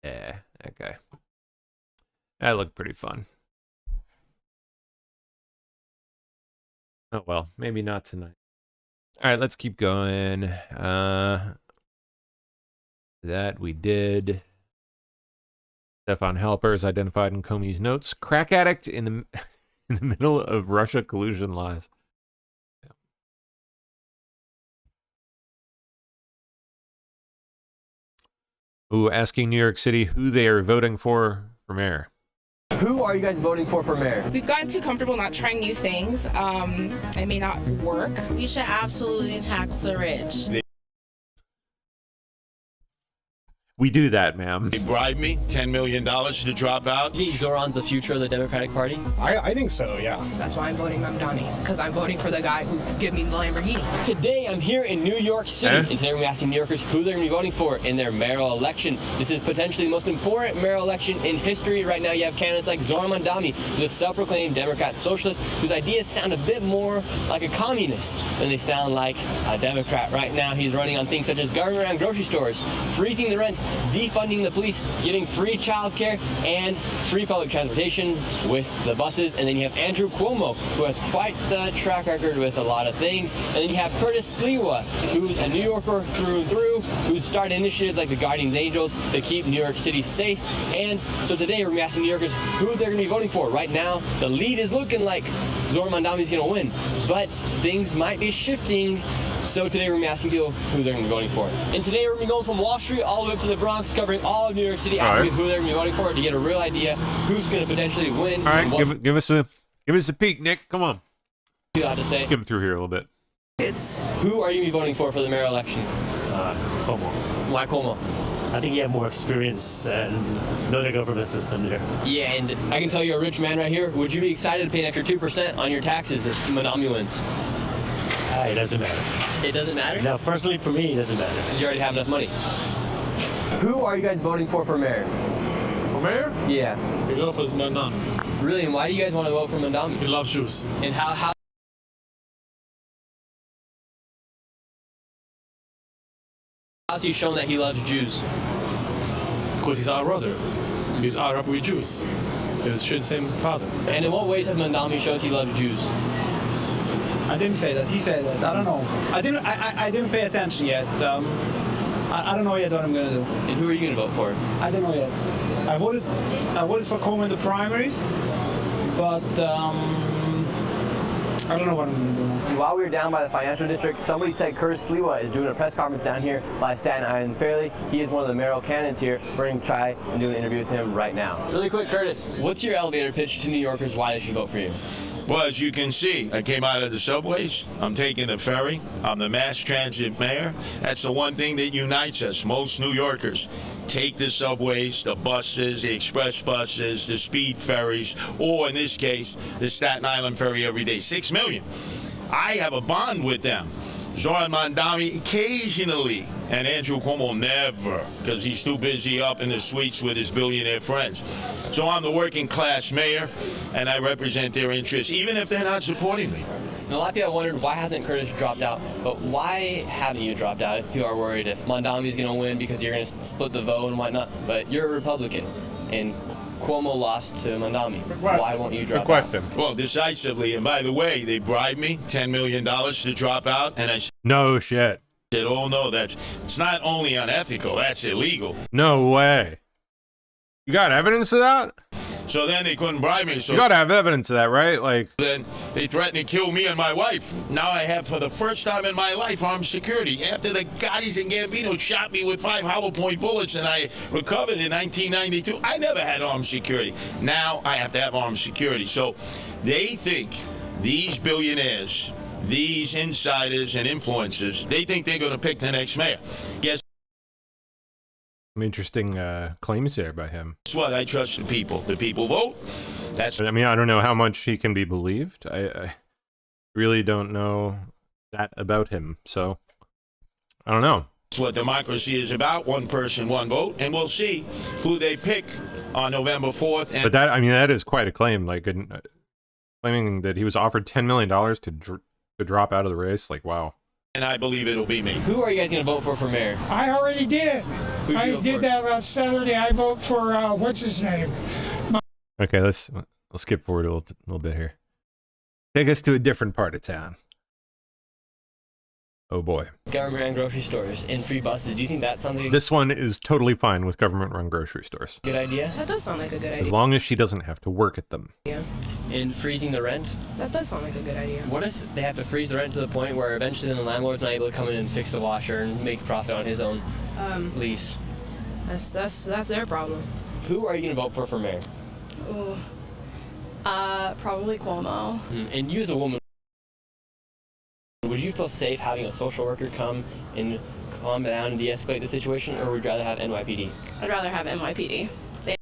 Yeah, okay. That looked pretty fun. Oh well, maybe not tonight. All right, let's keep going. That we did. Stefan Halper is identified in Comey's notes. Crack addict in the in the middle of Russia collusion lies. Ooh, asking New York City who they are voting for mayor.
Who are you guys voting for mayor?
We've gotten too comfortable not trying new things. It may not work.
We should absolutely tax the rich.
We do that, ma'am.
They bribed me $10 million to drop out.
You think Zoran's the future of the Democratic Party?
I think so, yeah.
That's why I'm voting Mamdani, because I'm voting for the guy who gave me the Lamborghini.
Today, I'm here in New York City, and today we're going to be asking New Yorkers who they're going to be voting for in their mayoral election. This is potentially the most important mayoral election in history. Right now, you have candidates like Zoran Mamdani, who's a self-proclaimed Democrat socialist, whose ideas sound a bit more like a communist than they sound like a Democrat. Right now, he's running on things such as government around grocery stores, freezing the rent, defunding the police, giving free childcare and free public transportation with the buses. And then you have Andrew Cuomo, who has quite the track record with a lot of things. And then you have Curtis Sliwa, who's a New Yorker through and through, who's started initiatives like the Guardian Angels to keep New York City safe. And so today we're going to be asking New Yorkers who they're going to be voting for. Right now, the lead is looking like Zoran Mamdani's going to win, but things might be shifting. So today we're going to be asking people who they're going to be voting for. And today we're going to be going from Wall Street all the way up to the Bronx, covering all of New York City, asking people who they're going to be voting for to get a real idea who's going to potentially win.
All right, give us a peek, Nick. Come on.
You have to say.
Skim through here a little bit.
It's who are you going to be voting for the mayoral election?
Cuomo.
Why Cuomo?
I think he had more experience and know the government system there.
Yeah, and I can tell you're a rich man right here. Would you be excited to pay an extra 2% on your taxes if Mamdani wins?
It doesn't matter.
It doesn't matter?
No, personally for me, it doesn't matter.
You already have enough money. Who are you guys voting for mayor?
For mayor?
Yeah.
We go for Mamdani.
Really? And why do you guys want to vote for Mamdani?
He loves Jews.
And how how's he shown that he loves Jews?
Because he's our brother. He's Arab with Jews. It's the same father.
And in what ways has Mamdani shows he loves Jews?
I didn't say that. He said that. I don't know. I didn't pay attention yet. I don't know yet what I'm gonna do.
And who are you gonna vote for?
I don't know yet. I voted for Cuomo in the primaries, but I don't know what I'm gonna do now.
While we were down by the financial district, somebody said Curtis Sliwa is doing a press conference down here by Staten Island Fairleigh. He is one of the mayoral candidates here. We're going to try and do an interview with him right now. Really quick, Curtis, what's your elevator pitch to New Yorkers why they should vote for you?
Well, as you can see, I came out of the subways. I'm taking the ferry. I'm the mass transit mayor. That's the one thing that unites us. Most New Yorkers take the subways, the buses, the express buses, the speed ferries, or in this case, the Staten Island ferry every day. 6 million. I have a bond with them. Zoran Mamdani occasionally, and Andrew Cuomo never, because he's too busy up in the suites with his billionaire friends. So I'm the working class mayor, and I represent their interests, even if they're not supporting me.
And a lot of people have wondered why hasn't Curtis dropped out, but why haven't you dropped out if people are worried if Mamdani's going to win because you're going to split the vote and whatnot? But you're a Republican, and Cuomo lost to Mamdani. Why won't you drop out?
Well, decisively, and by the way, they bribed me $10 million to drop out, and I
No shit.
said, oh no, it's not only unethical, that's illegal.
No way. You got evidence of that?
So then they couldn't bribe me. So
you gotta have evidence of that, right? Like
then they threatened to kill me and my wife. Now I have, for the first time in my life, armed security. After the Gottis and Gambino shot me with 5 hollow point bullets and I recovered in 1992, I never had armed security. Now I have to have armed security. So they think these billionaires, these insiders and influencers, they think they're going to pick the next mayor. Guess
some interesting claims there by him.
Guess what? I trust the people. The people vote. That's.
I mean, I don't know how much he can be believed. I really don't know that about him. So I don't know.
That's what democracy is about. One person, one vote, and we'll see who they pick on November 4th. And
but that, I mean, that is quite a claim. Like claiming that he was offered $10 million to drop out of the race. Like, wow.
And I believe it'll be me.
Who are you guys going to vote for mayor?
I already did.
I did that last Saturday. I vote for what's his name?
Okay, let's skip forward a little bit here. Take us to a different part of town. Oh boy.
Government-run grocery stores and free buses. Do you think that sounds like
This one is totally fine with government-run grocery stores.
a good idea?
That does sound like a good idea.
As long as she doesn't have to work at them.
Yeah.
And freezing the rent?
That does sound like a good idea.
What if they have to freeze the rent to the point where eventually the landlord's not able to come in and fix the washer and make a profit on his own lease?
That's their problem.
Who are you going to vote for mayor?
Ooh. Probably Cuomo.
And you as a woman, would you feel safe having a social worker come and calm down and de-escalate the situation, or would you rather have NYPD?
I'd rather have NYPD. They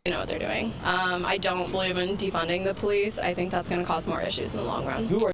know what they're doing. I don't believe in defunding the police. I think that's going to cause more issues in the long run.
Who are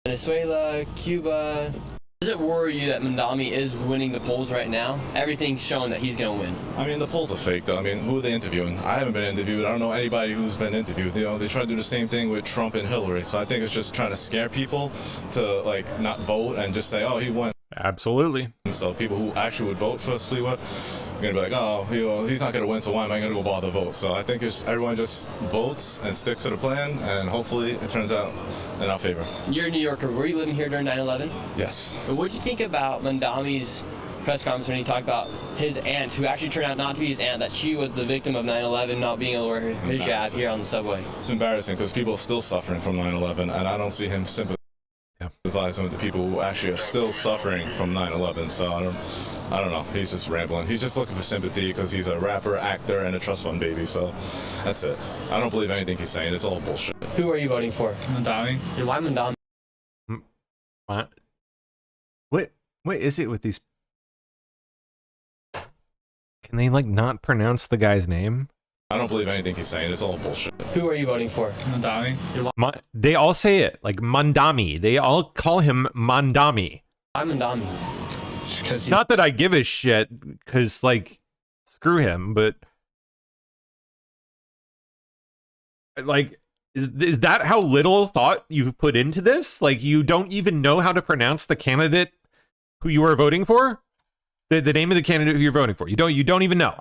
Venezuela, Cuba? Does it worry you that Mandami is winning the polls right now? Everything's showing that he's going to win.
I mean, the polls are fake, though. I mean, who are they interviewing? I haven't been interviewed. I don't know anybody who's been interviewed. You know, they try to do the same thing with Trump and Hillary. So I think it's just trying to scare people to, like, not vote and just say, oh, he won.
Absolutely.
And so people who actually would vote for Sliwa are going to be like, oh, he's not going to win, so why am I going to go bother to vote? So I think it's everyone just votes and sticks to the plan, and hopefully it turns out in our favor.
You're a New Yorker. Were you living here during 9/11?
Yes.
But what did you think about Mandami's press conference when he talked about his aunt, who actually turned out not to be his aunt, that she was the victim of 9/11, not being able to wear her hijab here on the subway?
It's embarrassing because people are still suffering from 9/11, and I don't see him sympathizing with the people who actually are still suffering from 9/11. So I don't know. He's just rambling. He's just looking for sympathy because he's a rapper, actor, and a trust fund baby. So that's it. I don't believe anything he's saying. It's all bullshit.
Who are you voting for?
Mandami.
And why Mandami?
What is it with these? Can they like not pronounce the guy's name?
I don't believe anything he's saying. It's all bullshit.
Who are you voting for?
Mandami.
They all say it like Mandami. They all call him Mandami.
I'm Mandami.
Not that I give a shit, because like, screw him. But like, is that how little thought you put into this? Like, you don't even know how to pronounce the candidate who you are voting for? The name of the candidate who you're voting for. You don't even know.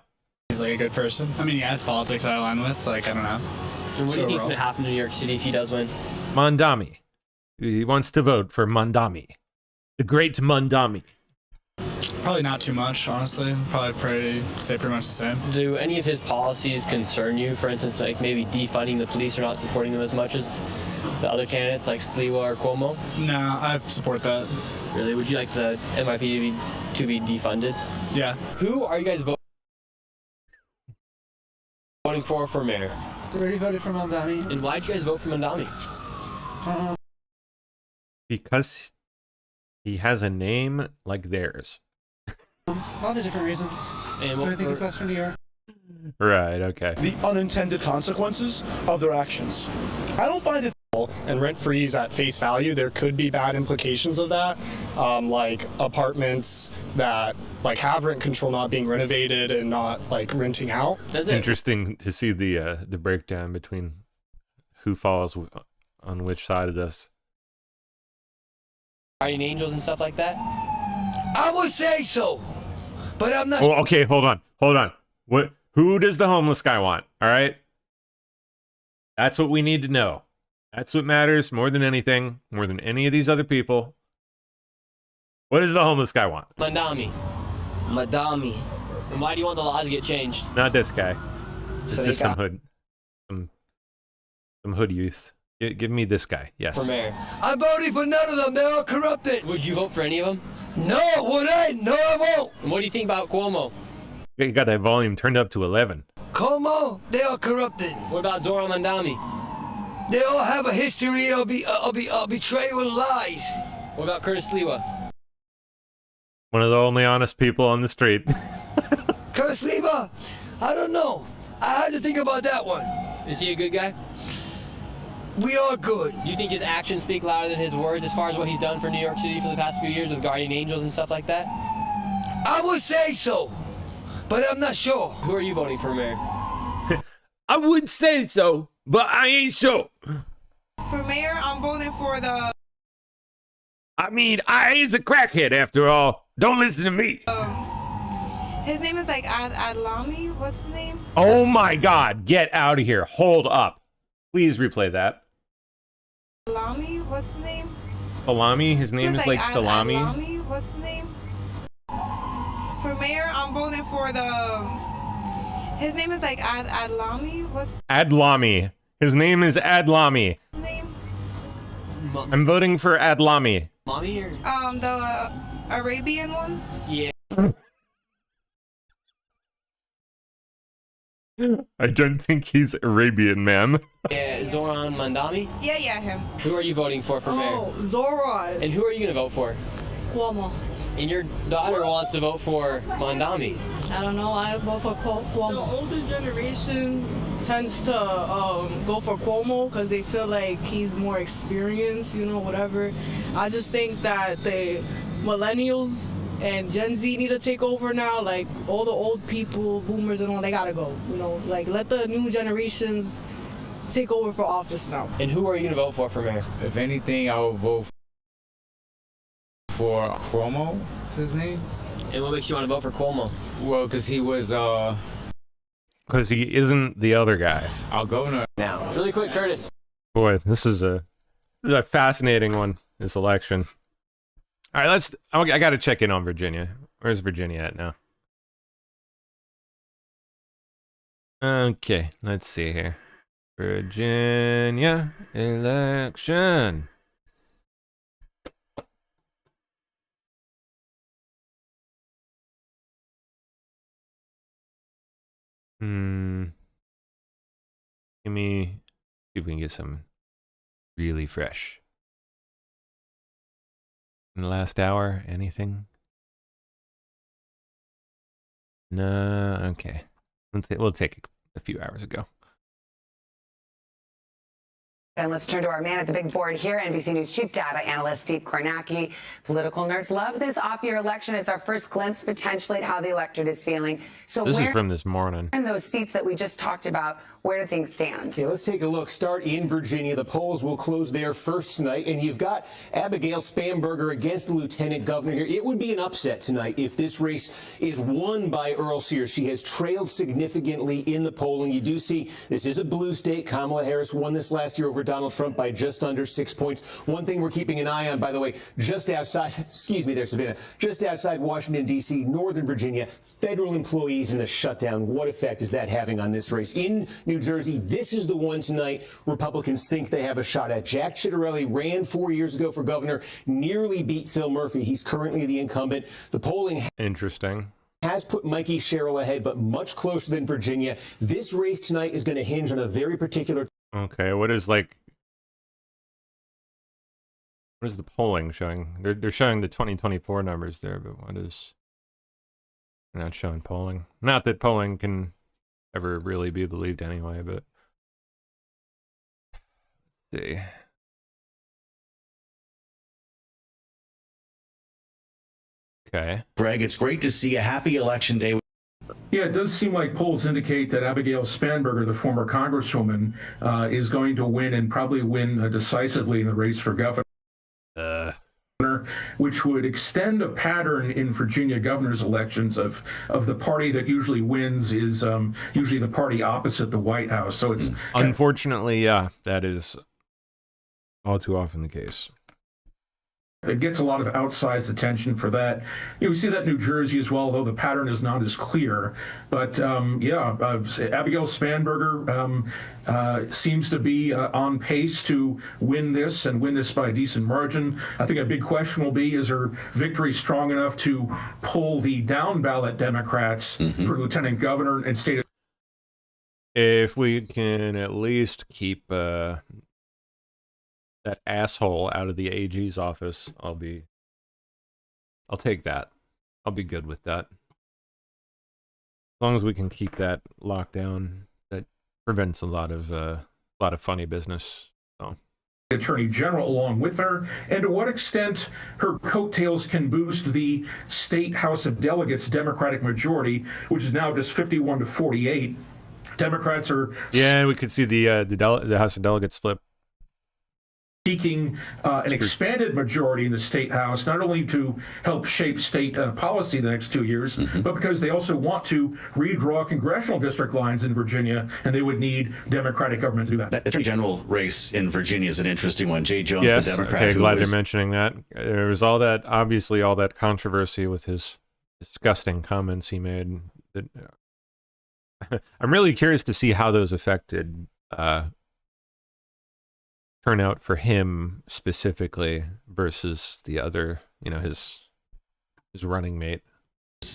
He's like a good person. I mean, he has politics I align with. Like, I don't know.
And what do you think's going to happen in New York City if he does win?
Mandami. He wants to vote for Mandami. The great Mandami.
Probably not too much, honestly. Probably stay pretty much the same.
Do any of his policies concern you? For instance, like maybe defunding the police or not supporting them as much as the other candidates like Sliwa or Cuomo?
No, I support that.
Really? Would you like the NYPD to be defunded?
Yeah.
Who are you guys voting for mayor?
I already voted for Mandami.
And why did you guys vote for Mandami?
Because he has a name like theirs.
A lot of different reasons.
And
but I think it's best for New York.
Right, okay.
The unintended consequences of their actions. I don't find it and rent freeze at face value. There could be bad implications of that, like apartments that like have rent control not being renovated and not like renting out.
Interesting to see the breakdown between who falls on which side of this.
Guardian angels and stuff like that?
I would say so, but I'm not.
Oh, okay, hold on. Who does the homeless guy want? All right, that's what we need to know. That's what matters more than anything, more than any of these other people. What does the homeless guy want?
Mandami. And why do you want the laws to get changed?
Not this guy.
So
Just some hood youth. Give me this guy. Yes.
For mayor.
I'm voting for none of them. They're all corrupted.
Would you vote for any of them?
No, would I? No, I won't.
And what do you think about Cuomo?
You got that volume turned up to 11.
Cuomo, they are corrupted.
What about Zoran Mandami?
They all have a history of betrayal and lies.
What about Curtis Sliwa?
One of the only honest people on the street.
Curtis Sliwa? I don't know. I had to think about that one.
Is he a good guy?
We are good.
You think his actions speak louder than his words as far as what he's done for New York City for the past few years with Guardian Angels and stuff like that?
I would say so, but I'm not sure.
Who are you voting for, Mayor?
I would say so, but I ain't sure.
For mayor, I'm voting for the...
I mean, I is a crackhead after all. Don't listen to me.
His name is like Adlami. What's his name?
Oh my God! Get out of here! Hold up! Please replay that.
Adlami. What's his name?
Salami. His name is like Salami.
Adlami. What's his name? For mayor, I'm voting for the. His name is like Adlami. What's
Adlami. His name is Adlami.
his name?
I'm voting for Adlami.
Mommy or?
The Arabian one.
Yeah.
I don't think he's Arabian, ma'am.
Yeah, Zoran Mandami.
Yeah, him.
Who are you voting for mayor?
Oh, Zoran.
And who are you gonna vote for?
Cuomo.
And your daughter wants to vote for Mandami.
I don't know. I vote for Cuomo. The older generation tends to go for Cuomo because they feel like he's more experienced, you know, whatever. I just think that the millennials and Gen Z need to take over now. Like, all the old people, boomers and all, they gotta go. You know, like, let the new generations take over for office now.
And who are you gonna vote for mayor?
If anything, I would vote for Cuomo. Is his name?
And what makes you want to vote for Cuomo?
Well, because he was
Because he isn't the other guy.
our governor.
Now, really quick, Curtis.
Boy, this is a fascinating one. This election. All right, I got to check in on Virginia. Where's Virginia at now? Okay, let's see here. Virginia election. Give me, see if we can get some really fresh. In the last hour, anything? No, okay. We'll take a few hours ago.
And let's turn to our man at the big board here, NBC News chief data analyst Steve Kornacki. Political nerds love this off-year election. It's our first glimpse potentially at how the electorate is feeling. So
This is from this morning.
in those seats that we just talked about, where do things stand?
Yeah, let's take a look. Start in Virginia. The polls will close there first tonight, and you've got Abigail Spanberger against the lieutenant governor here. It would be an upset tonight if this race is won by Earl Sears. She has trailed significantly in the polling. You do see this is a blue state. Kamala Harris won this last year over Donald Trump by just under 6 points. One thing we're keeping an eye on, by the way, just outside, excuse me there, Savannah, just outside Washington, D.C., Northern Virginia, federal employees in the shutdown. What effect is that having on this race? In New Jersey, this is the one tonight Republicans think they have a shot at. Jack Ciattarelli ran 4 years ago for governor, nearly beat Phil Murphy. He's currently the incumbent. The polling
Interesting.
has put Mikey Sherrill ahead, but much closer than Virginia. This race tonight is going to hinge on a very particular.
Okay, what is the polling showing? They're showing the 2024 numbers there, but what is... They're not showing polling. Not that polling can ever really be believed anyway, but... Let's see. Okay.
Greg, it's great to see a happy election day.
Yeah, it does seem like polls indicate that Abigail Spanberger, the former congresswoman, is going to win and probably win decisively in the race for governor. Which would extend a pattern in Virginia governor's elections of the party that usually wins is usually the party opposite the White House. So it's
unfortunately, yeah, that is all too often the case.
It gets a lot of outsized attention for that. You know, we see that in New Jersey as well, though the pattern is not as clear. But Abigail Spanberger seems to be on pace to win this and win this by a decent margin. I think a big question will be, is her victory strong enough to pull the down ballot Democrats for lieutenant governor and state?
If we can at least keep that asshole out of the AG's office, I'll take that. I'll be good with that. As long as we can keep that locked down, that prevents a lot of funny business. So.
Attorney General along with her, and to what extent her coattails can boost the state House of Delegates Democratic majority, which is now just 51 to 48. Democrats are...
Yeah, we could see the House of Delegates flip.
seeking an expanded majority in the state house, not only to help shape state policy the next 2 years, but because they also want to redraw congressional district lines in Virginia, and they would need Democratic government to do that.
That Attorney General race in Virginia is an interesting one. Jay Jones,
Yes,
the Democrat,
okay,
who
glad
was
they're mentioning that. There was all that, obviously, all that controversy with his disgusting comments he made. I'm really curious to see how those affected turnout for him specifically versus the other, his running mate.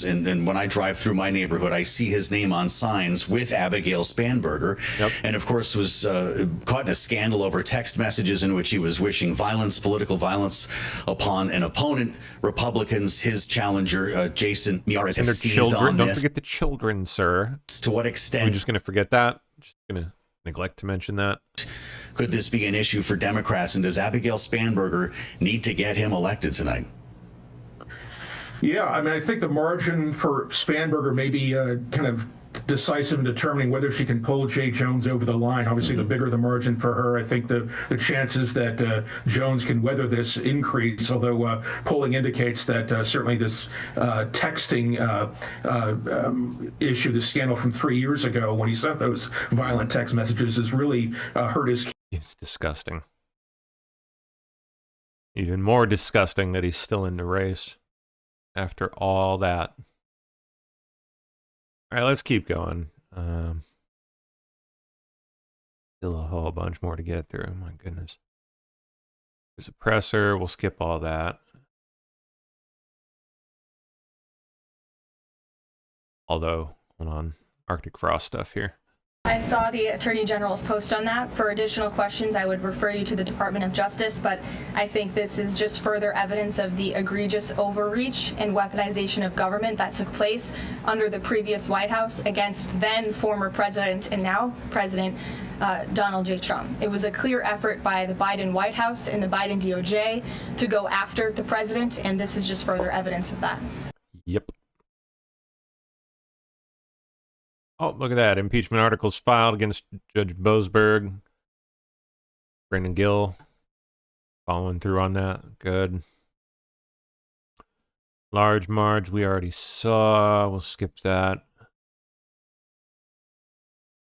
And when I drive through my neighborhood, I see his name on signs with Abigail Spanberger.
Yep.
And of course was caught in a scandal over text messages in which he was wishing violence, political violence, upon an opponent. Republicans, his challenger, Jason Miyares, have seized
children.
on
Don't
this.
forget the children, sir.
To what extent?
We're just going to forget that? Just going to neglect to mention that?
Could this be an issue for Democrats? And does Abigail Spanberger need to get him elected tonight?
Yeah, I mean, I think the margin for Spanberger may be kind of decisive in determining whether she can pull Jay Jones over the line. Obviously, the bigger the margin for her, I think the chances that Jones can weather this increase, although polling indicates that certainly this texting issue, the scandal from 3 years ago when he sent those violent text messages, has really hurt his.
It's disgusting. Even more disgusting that he's still in the race after all that. All right, let's keep going. Still a whole bunch more to get through. My goodness. There's a presser. We'll skip all that. Although, hold on. Arctic Frost stuff here.
I saw the Attorney General's post on that. For additional questions, I would refer you to the Department of Justice, but I think this is just further evidence of the egregious overreach and weaponization of government that took place under the previous White House against then former President and now President Donald J. Trump. It was a clear effort by the Biden White House and the Biden DOJ to go after the president, and this is just further evidence of that.
Yep. Oh, look at that. Impeachment articles filed against Judge Boasberg. Brendan Gill following through on that. Good. Large Marge, we already saw. We'll skip that.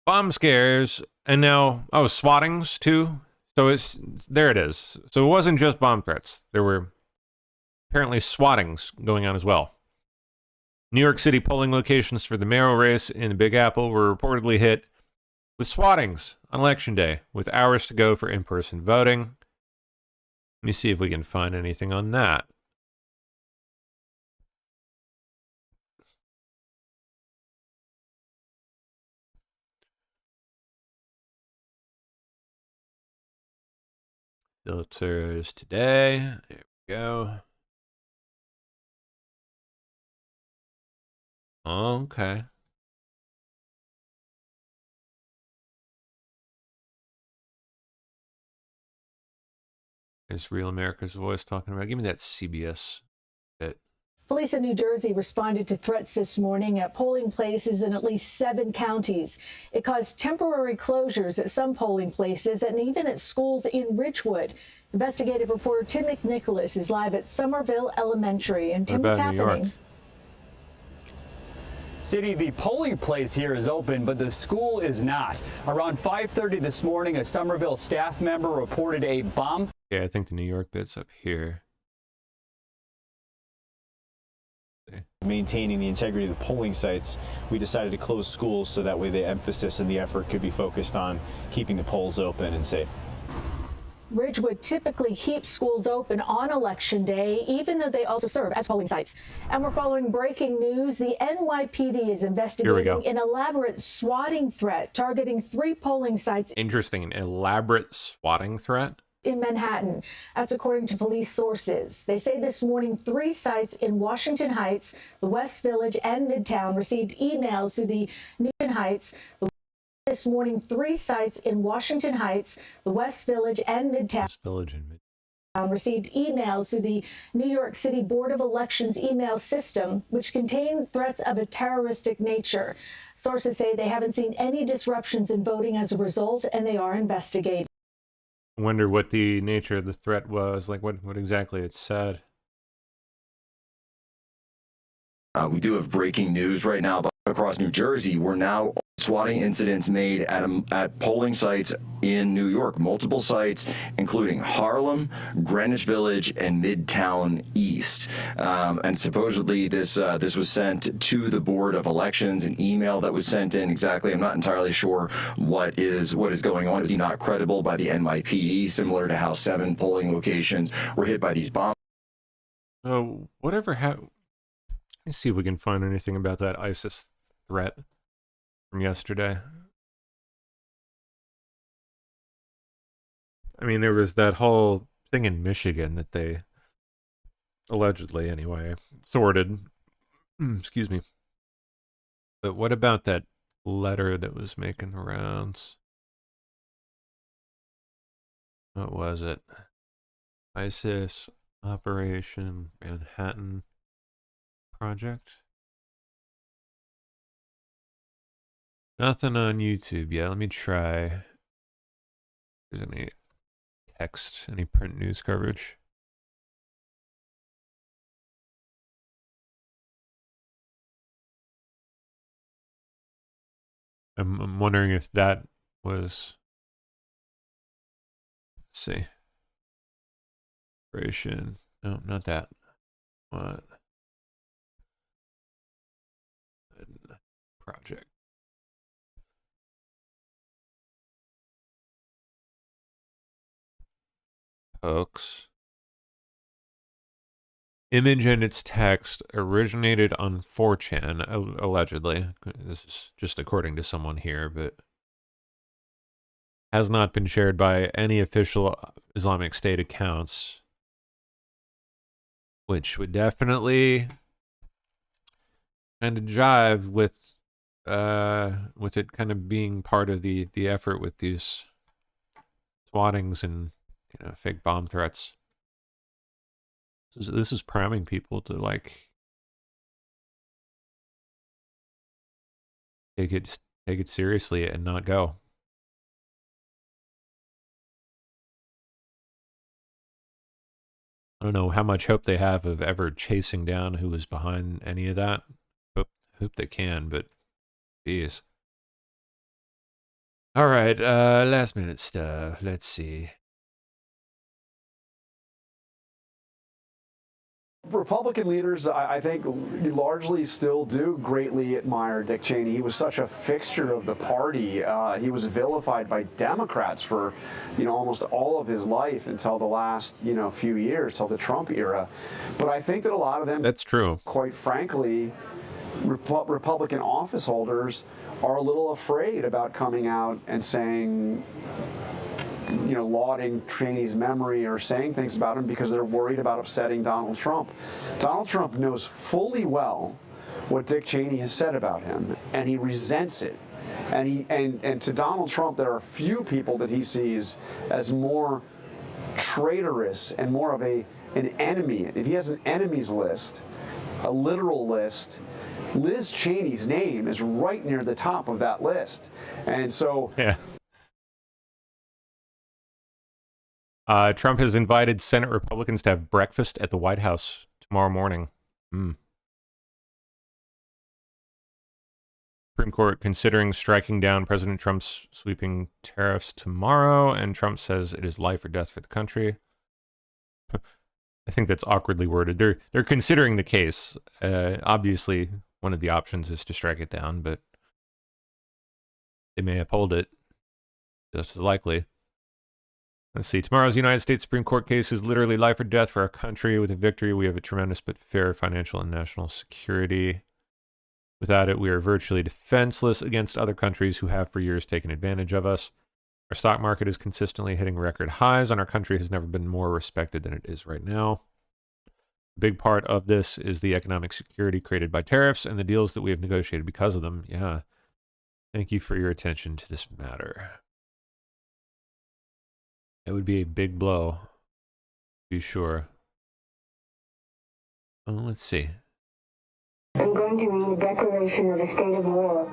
Bomb scares. And now, swattings too. So there it is. So it wasn't just bomb threats. There were apparently swattings going on as well. New York City polling locations for the mayoral race in the Big Apple were reportedly hit with swattings on Election Day, with hours to go for in-person voting. Let me see if we can find anything on that. Filters today. There we go. Okay. There's Real America's Voice talking about. Give me that CBS bit.
Police in New Jersey responded to threats this morning at polling places in at least 7 counties. It caused temporary closures at some polling places and even at schools in Ridgewood. Investigative reporter Tim McNicholas is live at Somerville Elementary. And Tim, what's happening?
City, the polling place here is open, but the school is not. Around 5:30 this morning, a Somerville staff member reported a bomb.
Yeah, I think the New York bit's up here.
Maintaining the integrity of the polling sites, we decided to close schools so that way the emphasis and the effort could be focused on keeping the polls open and safe.
Ridgewood typically keeps schools open on Election Day, even though they also serve as polling sites. And we're following breaking news. The NYPD is investigating an elaborate swatting threat targeting 3 polling sites.
Interesting. An elaborate swatting threat?
In Manhattan. That's according to police sources. They say this morning 3 sites in Washington Heights, the West Village, and Midtown received emails to the Newton Heights. This morning, 3 sites in Washington Heights, the West Village, and Midtown received emails through the New York City Board of Elections email system, which contained threats of a terroristic nature. Sources say they haven't seen any disruptions in voting as a result, and they are investigating.
I wonder what the nature of the threat was, like what exactly it said.
We do have breaking news right now across New Jersey. We're now swatting incidents made at polling sites in New York, multiple sites, including Harlem, Greenwich Village, and Midtown East. And supposedly this was sent to the Board of Elections, an email that was sent in. Exactly, I'm not entirely sure what is going on. Is he not credible by the NYPD, similar to how 7 polling locations were hit by these bombs?
So whatever happened. Let's see if we can find anything about that ISIS threat from yesterday. I mean, there was that whole thing in Michigan that they allegedly, anyway, thwarted. Excuse me. But what about that letter that was making the rounds? What was it? ISIS Operation Manhattan Project? Nothing on YouTube yet. Let me try. If there's any text, any print news coverage. I'm wondering if that was. Let's see. Operation. No, not that. What? Project. Hoax. Image and its text originated on 4chan, allegedly. This is just according to someone here, but has not been shared by any official Islamic State accounts, which would definitely kind of jive with it kind of being part of the effort with these swattings and fake bomb threats. This is priming people to like take it seriously and not go. I don't know how much hope they have of ever chasing down who was behind any of that. Hope they can, but geez. All right, last minute stuff. Let's see.
Republican leaders, I think, largely still do greatly admire Dick Cheney. He was such a fixture of the party. He was vilified by Democrats for, almost all of his life until the last, few years, till the Trump era. But I think that a lot of them,
that's true.
Quite frankly, Republican office holders are a little afraid about coming out and saying, lauding Cheney's memory or saying things about him because they're worried about upsetting Donald Trump. Donald Trump knows fully well what Dick Cheney has said about him, and he resents it. And to Donald Trump, there are few people that he sees as more traitorous and more of an enemy. If he has an enemies list, a literal list, Liz Cheney's name is right near the top of that list. And so...
Yeah. Trump has invited Senate Republicans to have breakfast at the White House tomorrow morning. Supreme Court considering striking down President Trump's sweeping tariffs tomorrow, and Trump says it is life or death for the country. I think that's awkwardly worded. They're considering the case. Obviously, one of the options is to strike it down, but they may uphold it just as likely. Let's see. Tomorrow's United States Supreme Court case is literally life or death for our country. With a victory, we have a tremendous but fair financial and national security. Without it, we are virtually defenseless against other countries who have for years taken advantage of us. Our stock market is consistently hitting record highs, and our country has never been more respected than it is right now. A big part of this is the economic security created by tariffs and the deals that we have negotiated because of them. Yeah. Thank you for your attention to this matter. It would be a big blow, to be sure. Oh, let's see.
I'm going to read a declaration of a state of war.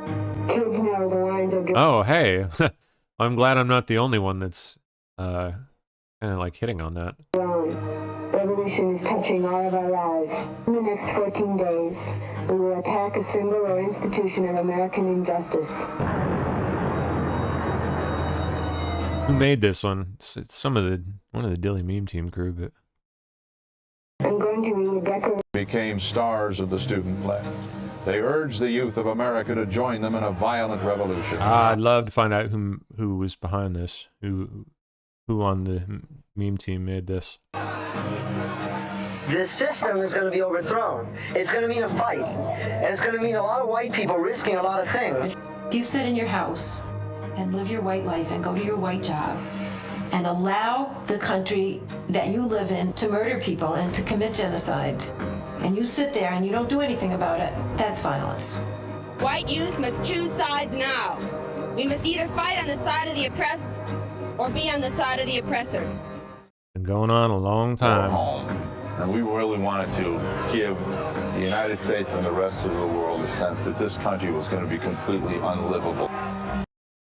Kids know the lines are...
Oh, hey. I'm glad I'm not the only one that's Kind of like hitting on that.
Revolution is touching all of our lives. In the next 14 days, we will attack a symbol or institution of American injustice.
Who made this one? It's one of the Dilly Meme Team crew, but
I'm going to read a declaration.
Became stars of the student left. They urged the youth of America to join them in a violent revolution.
I'd love to find out who was behind this. Who on the meme team made this?
This system is going to be overthrown. It's going to mean a fight. And it's going to mean a lot of white people risking a lot of things.
If you sit in your house and live your white life and go to your white job and allow the country that you live in to murder people and to commit genocide, and you sit there and you don't do anything about it, that's violence.
White youth must choose sides now. We must either fight on the side of the oppressed or be on the side of the oppressor.
Been going on a long time.
And we really wanted to give the United States and the rest of the world a sense that this country was going to be completely unlivable.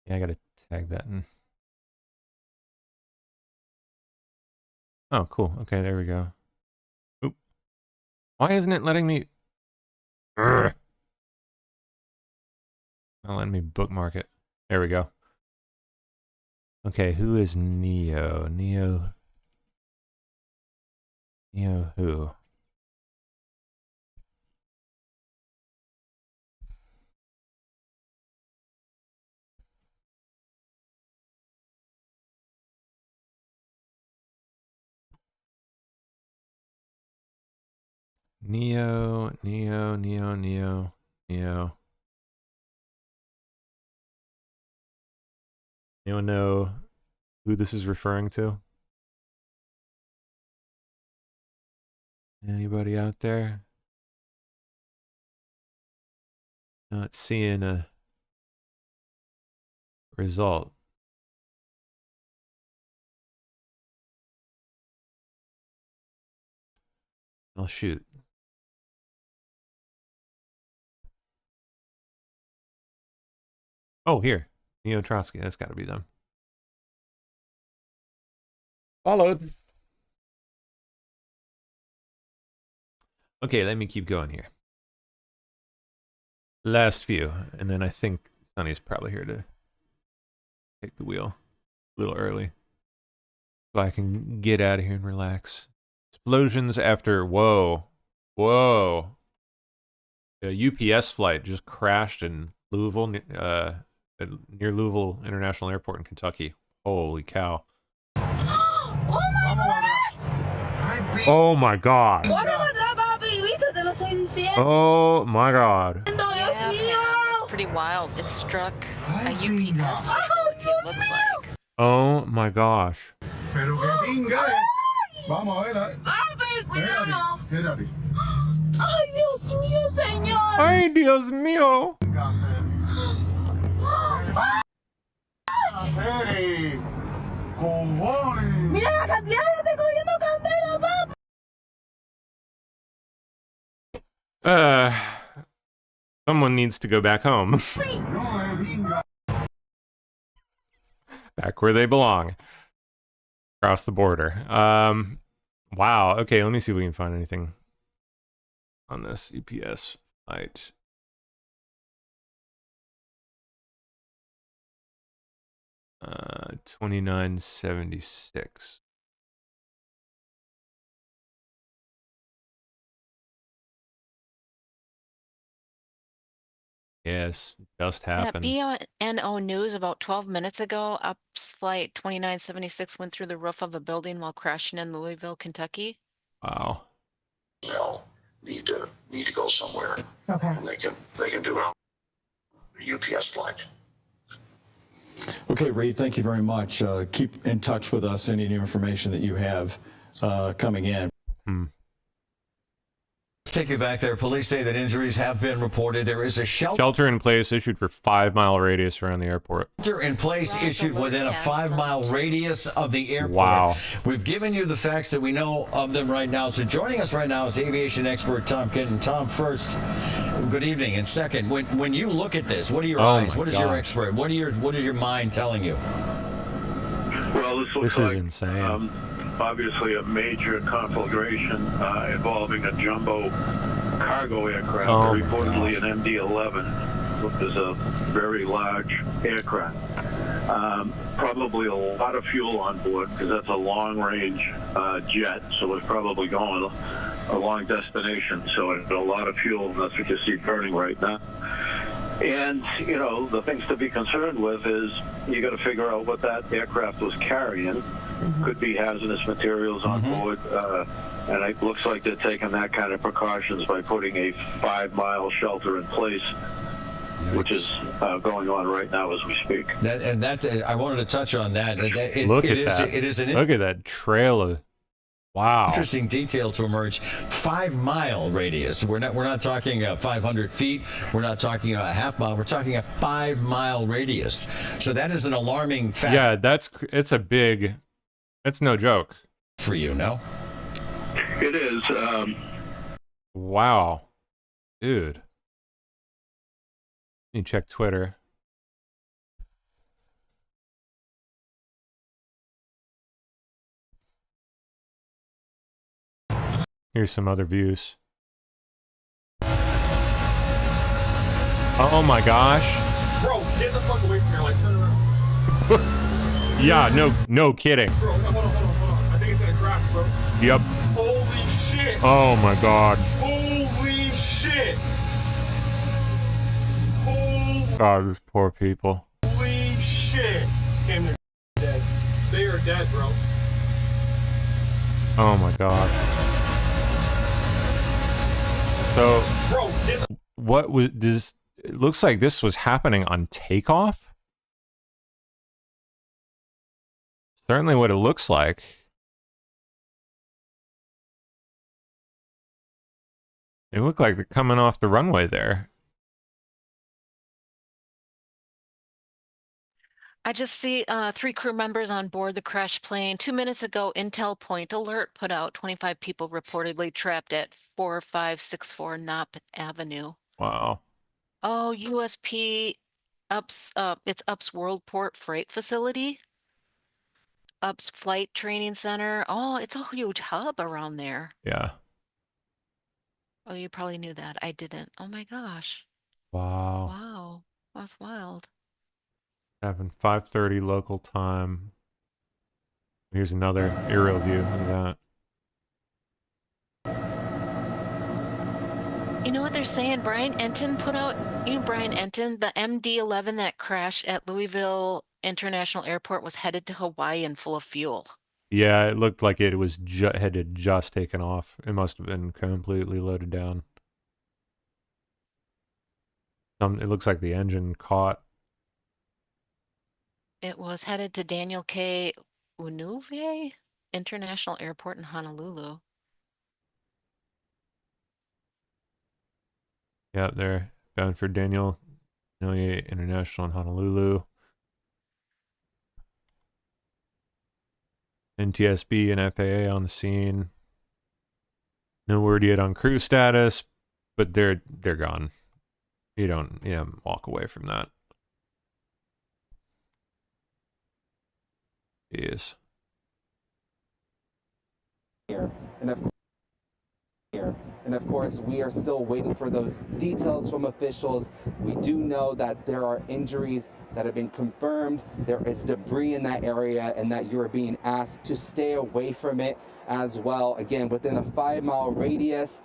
Yeah, I gotta tag that in. Oh, cool. Okay, there we go. Oop. Why isn't it letting me... Not letting me bookmark it. There we go. Okay, who is Neo? Neo who? Neo. Anyone know who this is referring to? Anybody out there? Not seeing a result. I'll shoot. Oh, here. Neo Trotsky. That's got to be them. Followed. Okay, let me keep going here. Last few, and then I think Sonny's probably here to take the wheel a little early, so I can get out of here and relax. Explosions after whoa. A UPS flight just crashed in Louisville, near Louisville International Airport in Kentucky. Holy cow! Oh my god! Oh my god!
Yeah, pretty wild. It struck a UPS facility, it looks like.
Oh my gosh!
Ay, Dios mío, señor.
Ay, Dios mío.
Mira la cantidad de gente cogiendo candela, papá.
Someone needs to go back home. Back where they belong. Across the border. Wow. Okay, let me see if we can find anything on this UPS flight. Uh, 2976. Yes, just happened.
Yeah, BNO News about 12 minutes ago, UPS flight 2976 went through the roof of a building while crashing in Louisville, Kentucky.
Wow.
They'll need to go somewhere.
Okay.
And they can do a UPS flight.
Okay, Reed, thank you very much. Keep in touch with us, any new information that you have coming in.
Take you back there. Police say that injuries have been reported. There is a
Shelter in place issued for 5-mile radius around the airport.
shelter in place issued within a 5-mile radius of the airport.
Wow.
We've given you the facts that we know of them right now. So joining us right now is aviation expert Tom Kitten. Tom, first, good evening. And second, when you look at this, what are your eyes? What is your expert? What is your mind telling you?
Well, this looks
This is
like
insane.
obviously a major conflagration involving a jumbo cargo aircraft,
Oh my
reportedly
gosh.
an MD-11, which is a very large aircraft. Probably a lot of fuel on board because that's a long-range jet, so it's probably going a long destination. So it's a lot of fuel, and that's what you see burning right now. And, you know, the things to be concerned with is you got to figure out what that aircraft was carrying. Could be hazardous materials on board. And it looks like they're taking that kind of precautions by putting a 5-mile shelter in place, which is going on right now as we speak.
I wanted to touch on that.
Look at that.
It is an
Look at that trail of, wow.
interesting detail to emerge. 5-mile radius. We're not talking 500 feet. We're not talking a half mile. We're talking a 5-mile radius. So that is an alarming fact.
Yeah, it's a big, it's no joke.
For you, no?
It is.
Wow. Dude. You check Twitter. Here's some other views. Oh my gosh.
Bro, get the fuck away from here. Like, turn around.
Yeah, no kidding.
Bro, no, hold on. I think it's gonna crash, bro.
Yep.
Holy shit.
Oh my god.
Holy shit.
God, these poor people.
Holy shit. Damn, they're dead. They are dead, bro.
Oh my god. So,
Bro,
what was this? It looks like this was happening on takeoff. Certainly what it looks like. It looked like they're coming off the runway there.
I just see 3 crew members on board the crash plane. 2 minutes ago, Intel Point Alert put out 25 people reportedly trapped at 4564 Knopp Avenue.
Wow.
Oh, USP UPS, it's UPS Worldport Freight Facility. UPS Flight Training Center. Oh, it's a huge hub around there.
Yeah.
Oh, you probably knew that. I didn't. Oh my gosh.
Wow.
Wow. That's wild.
Happened 5:30 local time. Here's another aerial view. Look at that.
You know what they're saying? Brian Enton put out, Brian Enton, the MD-11 that crashed at Louisville International Airport was headed to Hawaii and full of fuel.
Yeah, it looked like it was had just taken off. It must have been completely loaded down. It looks like the engine caught.
It was headed to Daniel K. Unuve International Airport in Honolulu.
Yeah, they're bound for Daniel Inouye International in Honolulu. NTSB and FAA on the scene. No word yet on crew status, but they're gone. You don't walk away from that. Yes.
And of course, we are still waiting for those details from officials. We do know that there are injuries that have been confirmed. There is debris in that area and that you are being asked to stay away from it as well. Again, within a 5-mile radius,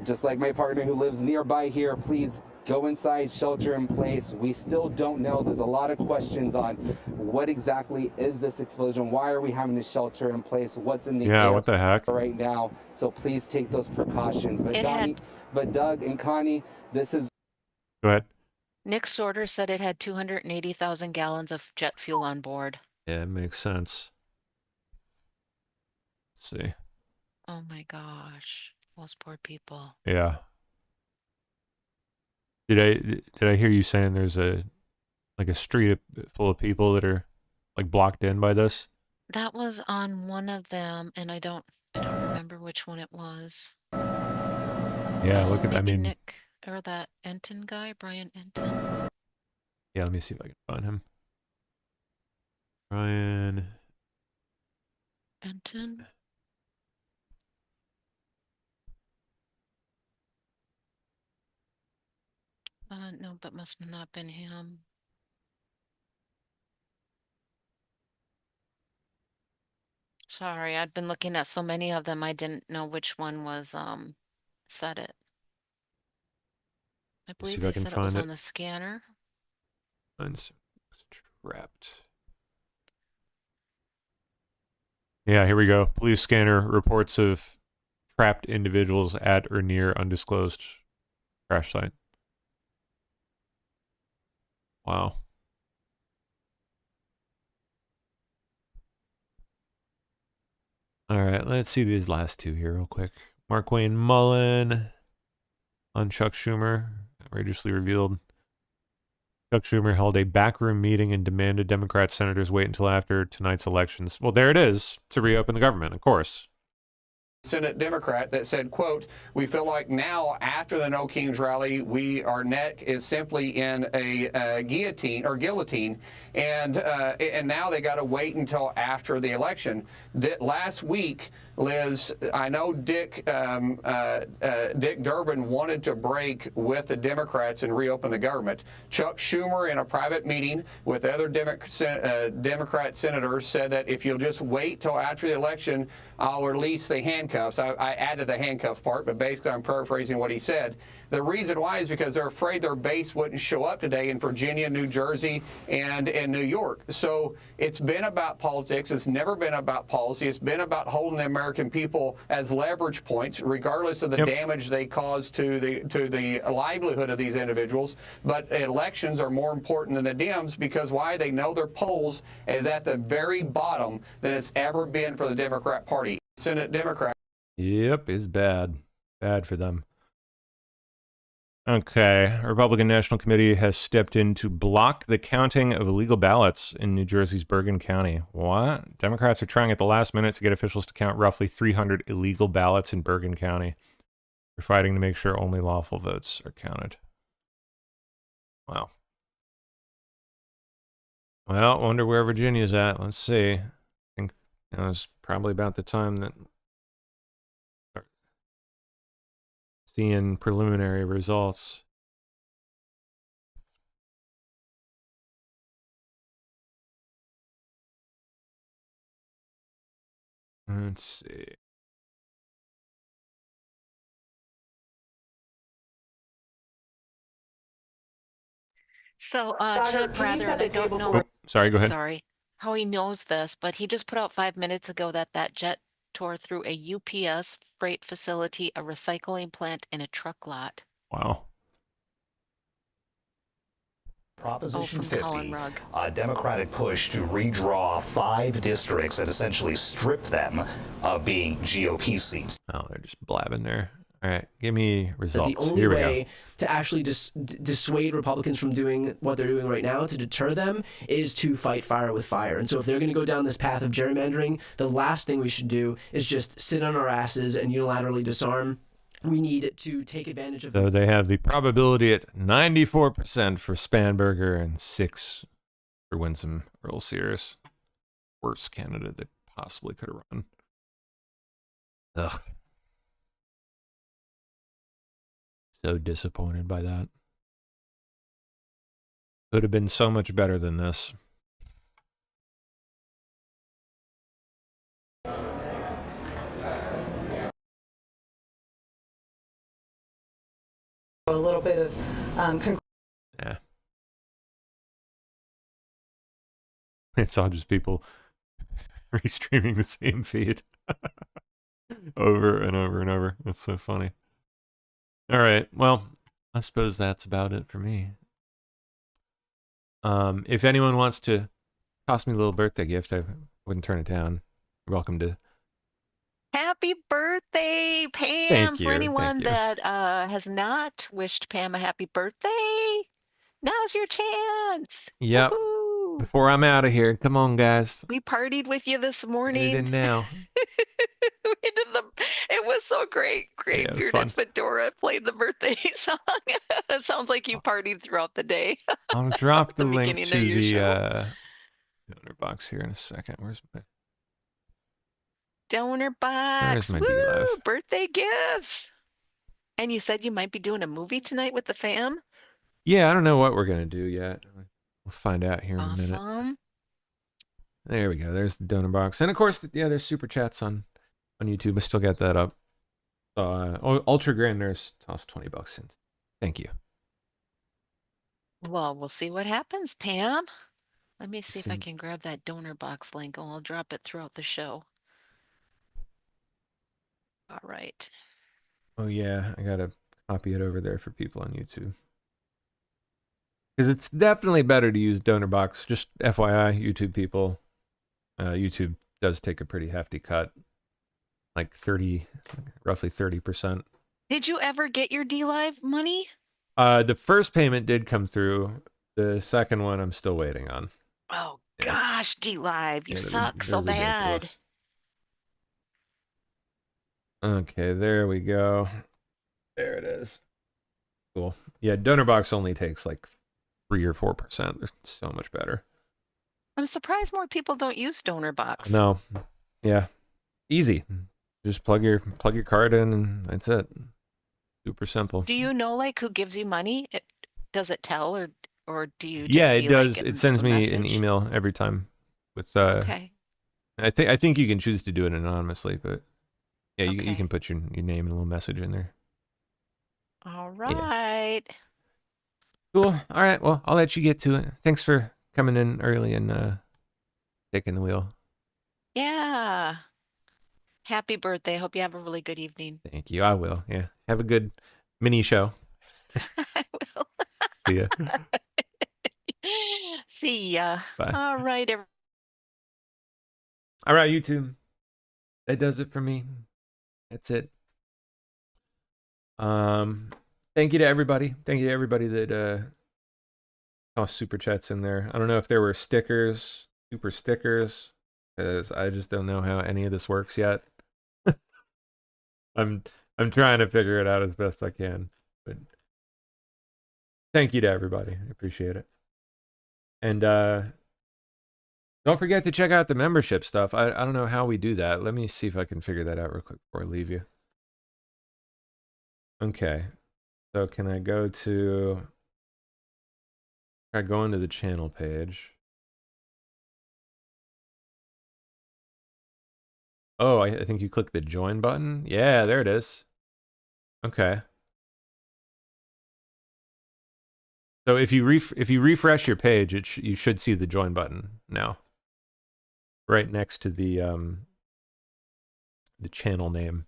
just like my partner who lives nearby here, please go inside, shelter in place. We still don't know. There's a lot of questions on what exactly is this explosion? Why are we having to shelter in place? What's in the air
what the heck?
right now? So please take those precautions. But Doug and Connie, this is...
Go ahead.
Nick Sorter said it had 280,000 gallons of jet fuel on board.
Yeah, it makes sense. Let's see.
Oh my gosh. Those poor people.
Yeah. Did I hear you saying there's a street full of people that are like blocked in by this?
That was on one of them, and I don't remember which one it was.
Yeah, look at
Maybe Nick or that Enton guy, Brian Enton.
Yeah, let me see if I can find him. Brian
Benton. No, but must have not been him. Sorry, I've been looking at so many of them, I didn't know which one was, said it. I
Let's see
believe
if I
they
can
said it was
find
on the scanner.
Trapped. Yeah, here we go. Police scanner reports of trapped individuals at or near undisclosed crash site. Wow. All right, let's see these last two here real quick. Mark Wayne Mullen on Chuck Schumer, outrageously revealed. Chuck Schumer held a backroom meeting and demanded Democrat senators wait until after tonight's elections. Well, there it is, to reopen the government, of course.
Senate Democrat that said, quote, "We feel like now after the No Kings rally, our neck is simply in a guillotine, and now they got to wait until after the election." That last week, Liz, I know Dick Durbin wanted to break with the Democrats and reopen the government. Chuck Schumer, in a private meeting with other Democrat senators, said that if you'll just wait till after the election, I'll release the handcuffs. I added the handcuff part, but basically I'm paraphrasing what he said. The reason why is because they're afraid their base wouldn't show up today in Virginia, New Jersey, and in New York. So it's been about politics. It's never been about policy. It's been about holding the American people as leverage points, regardless of the damage they cause to the livelihood of these individuals. But elections are more important than the Dems because why? They know their polls is at the very bottom than it's ever been for the Democrat Party. Senate Democrat.
Yep, is bad. Bad for them. Okay, Republican National Committee has stepped in to block the counting of illegal ballots in New Jersey's Bergen County. What? Democrats are trying at the last minute to get officials to count roughly 300 illegal ballots in Bergen County. They're fighting to make sure only lawful votes are counted. Wow. Well, wonder where Virginia's at. Let's see. I think it was probably about the time that seeing preliminary results. Let's see.
So,
Dr.
Chad
can you
Prather,
set
and
the
I don't
table
know.
for-
Sorry, go ahead.
Sorry, how he knows this, but he just put out 5 minutes ago that jet tore through a UPS freight facility, a recycling plant, and a truck lot.
Wow.
Proposition
from Colin
50,
Rugg.
a Democratic push to redraw 5 districts and essentially strip them of being GOP seats.
Oh, they're just blabbing there. All right, give me results.
The only
Here we
way
go.
to actually dissuade Republicans from doing what they're doing right now, to deter them, is to fight fire with fire. And so if they're going to go down this path of gerrymandering, the last thing we should do is just sit on our asses and unilaterally disarm. We need to take advantage of...
So they have the probability at 94% for Spanberger and 6 for Winsome Earl Sears. Worst candidate they possibly could have run. Ugh. So disappointed by that. Could have been so much better than this.
A little bit of...
Yeah. It's all just people restreaming the same feed over and over and over. That's so funny. All right. Well, I suppose that's about it for me. If anyone wants to toss me a little birthday gift, I wouldn't turn it down. You're welcome to.
Happy birthday, Pam!
Thank you,
For
thank
anyone
you.
that has not wished Pam a happy birthday, now's your chance.
Yep.
Woohoo!
Before I'm out of here, come on, guys.
We partied with you this
Get
morning.
it in now.
We did it was so great. Great
Yeah, it was
bearded
fun.
fedora played the birthday song. It sounds like you partied throughout the day.
I'll drop the link
beginning
to
of your
the
show.
donor box here in a second. Where's my
Donor
There's
box.
my
Woo!
D-Live.
Birthday gifts. And you said you might be doing a movie tonight with the fam?
Yeah, I don't know what we're going to do yet. We'll find out here in a minute.
Awesome.
There we go. There's the donor box. And of course, yeah, there's super chats on YouTube. I still got that up. Ultra Grand Nurse tossed $20 in. Thank you.
Well, we'll see what happens, Pam. Let me see if I can grab that donor box link. Oh, I'll drop it throughout the show. All right.
Oh, yeah. I got to copy it over there for people on YouTube. Because it's definitely better to use donor box. Just FYI, YouTube people. YouTube does take a pretty hefty cut. Like roughly 30%.
Did you ever get your D-Live money?
The first payment did come through. The second one I'm still waiting on.
Oh, gosh, D-Live, you
Yeah,
suck so
they're
bad.
ridiculous. Okay, there we go. There it is. Cool. Yeah, donor box only takes like 3 or 4%. They're so much better.
I'm surprised more people don't use donor box.
No. Yeah. Easy. Just plug your card in and that's it. Super simple.
Do you know like who gives you money? Does it tell or do you just
Yeah,
see,
it does.
like,
It sends
a
me an
message?
email every time with
Okay.
I think you can choose to do it anonymously, but yeah, you
Okay.
can put your name and a little message in there.
All right.
Cool. All right. Well, I'll let you get to it. Thanks for coming in early and taking the wheel.
Yeah. Happy birthday. Hope you have a really good evening.
Thank you. I will. Yeah. Have a good mini show.
I will.
See ya.
See ya.
Bye.
All right.
All right, YouTube. That does it for me. That's it. Thank you to everybody. Thank you to everybody that tossed super chats in there. I don't know if there were stickers, super stickers, because I just don't know how any of this works yet. I'm trying to figure it out as best I can. But thank you to everybody. I appreciate it. And don't forget to check out the membership stuff. I don't know how we do that. Let me see if I can figure that out real quick before I leave you. Okay. So can I go to... I go into the channel page. Oh, I think you click the join button. Yeah, there it is. Okay. So if you refresh your page, you should see the join button now, right next to the channel name.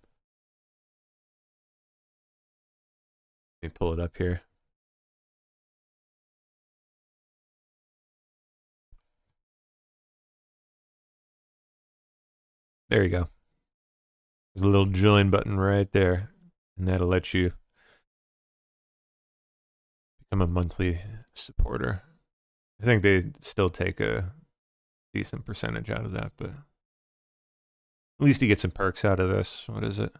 Let me pull it up here. There you go. There's a little join button right there, and that'll let you become a monthly supporter. I think they still take a decent percentage out of that, but at least you get some perks out of this. What is it?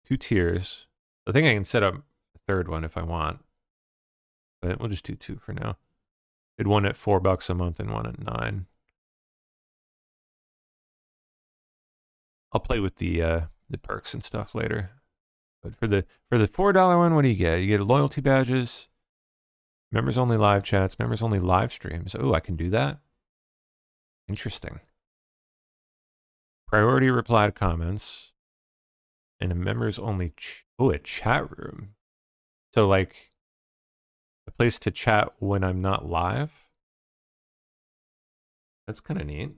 2 tiers. I think I can set up a third one if I want, but we'll just do 2 for now. Did one at $4 a month and one at $9. I'll play with the perks and stuff later. But for the $4 one, what do you get? You get loyalty badges, members only live chats, members only live streams. Oh, I can do that. Interesting. Priority reply to comments, and a members only. A chat room. So like a place to chat when I'm not live. That's kind of neat.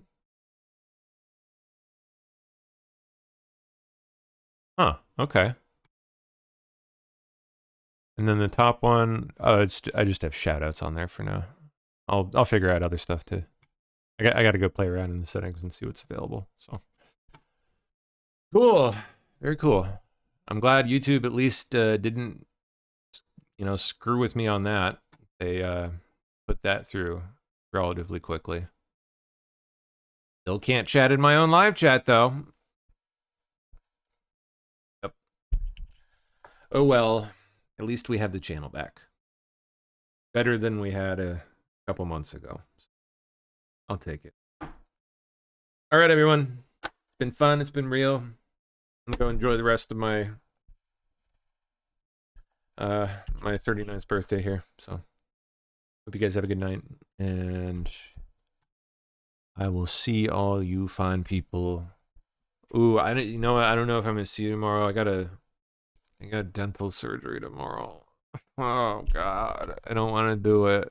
Huh, okay. And then the top one, I just have shoutouts on there for now. I'll figure out other stuff too. I got to go play around in the settings and see what's available. So cool, very cool. I'm glad YouTube at least didn't, screw with me on that. They put that through relatively quickly. Still can't chat in my own live chat though. Oh well, at least we have the channel back. Better than we had a couple months ago. I'll take it. All right, everyone. It's been fun. It's been real. I'm gonna go enjoy the rest of my my 39th birthday here. So hope you guys have a good night, and I will see all you fine people. Ooh, you know what? I don't know if I'm gonna see you tomorrow. I got dental surgery tomorrow. Oh God, I don't want to do it.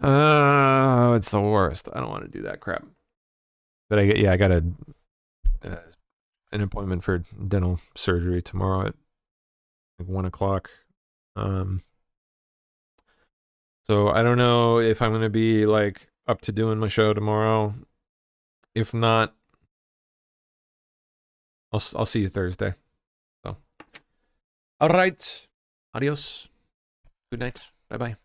Oh, it's the worst. I don't want to do that crap. But I got an appointment for dental surgery tomorrow at like 1 o'clock. So I don't know if I'm gonna be like up to doing my show tomorrow. If not, I'll see you Thursday. So, all right. Adios. Good night. Bye bye.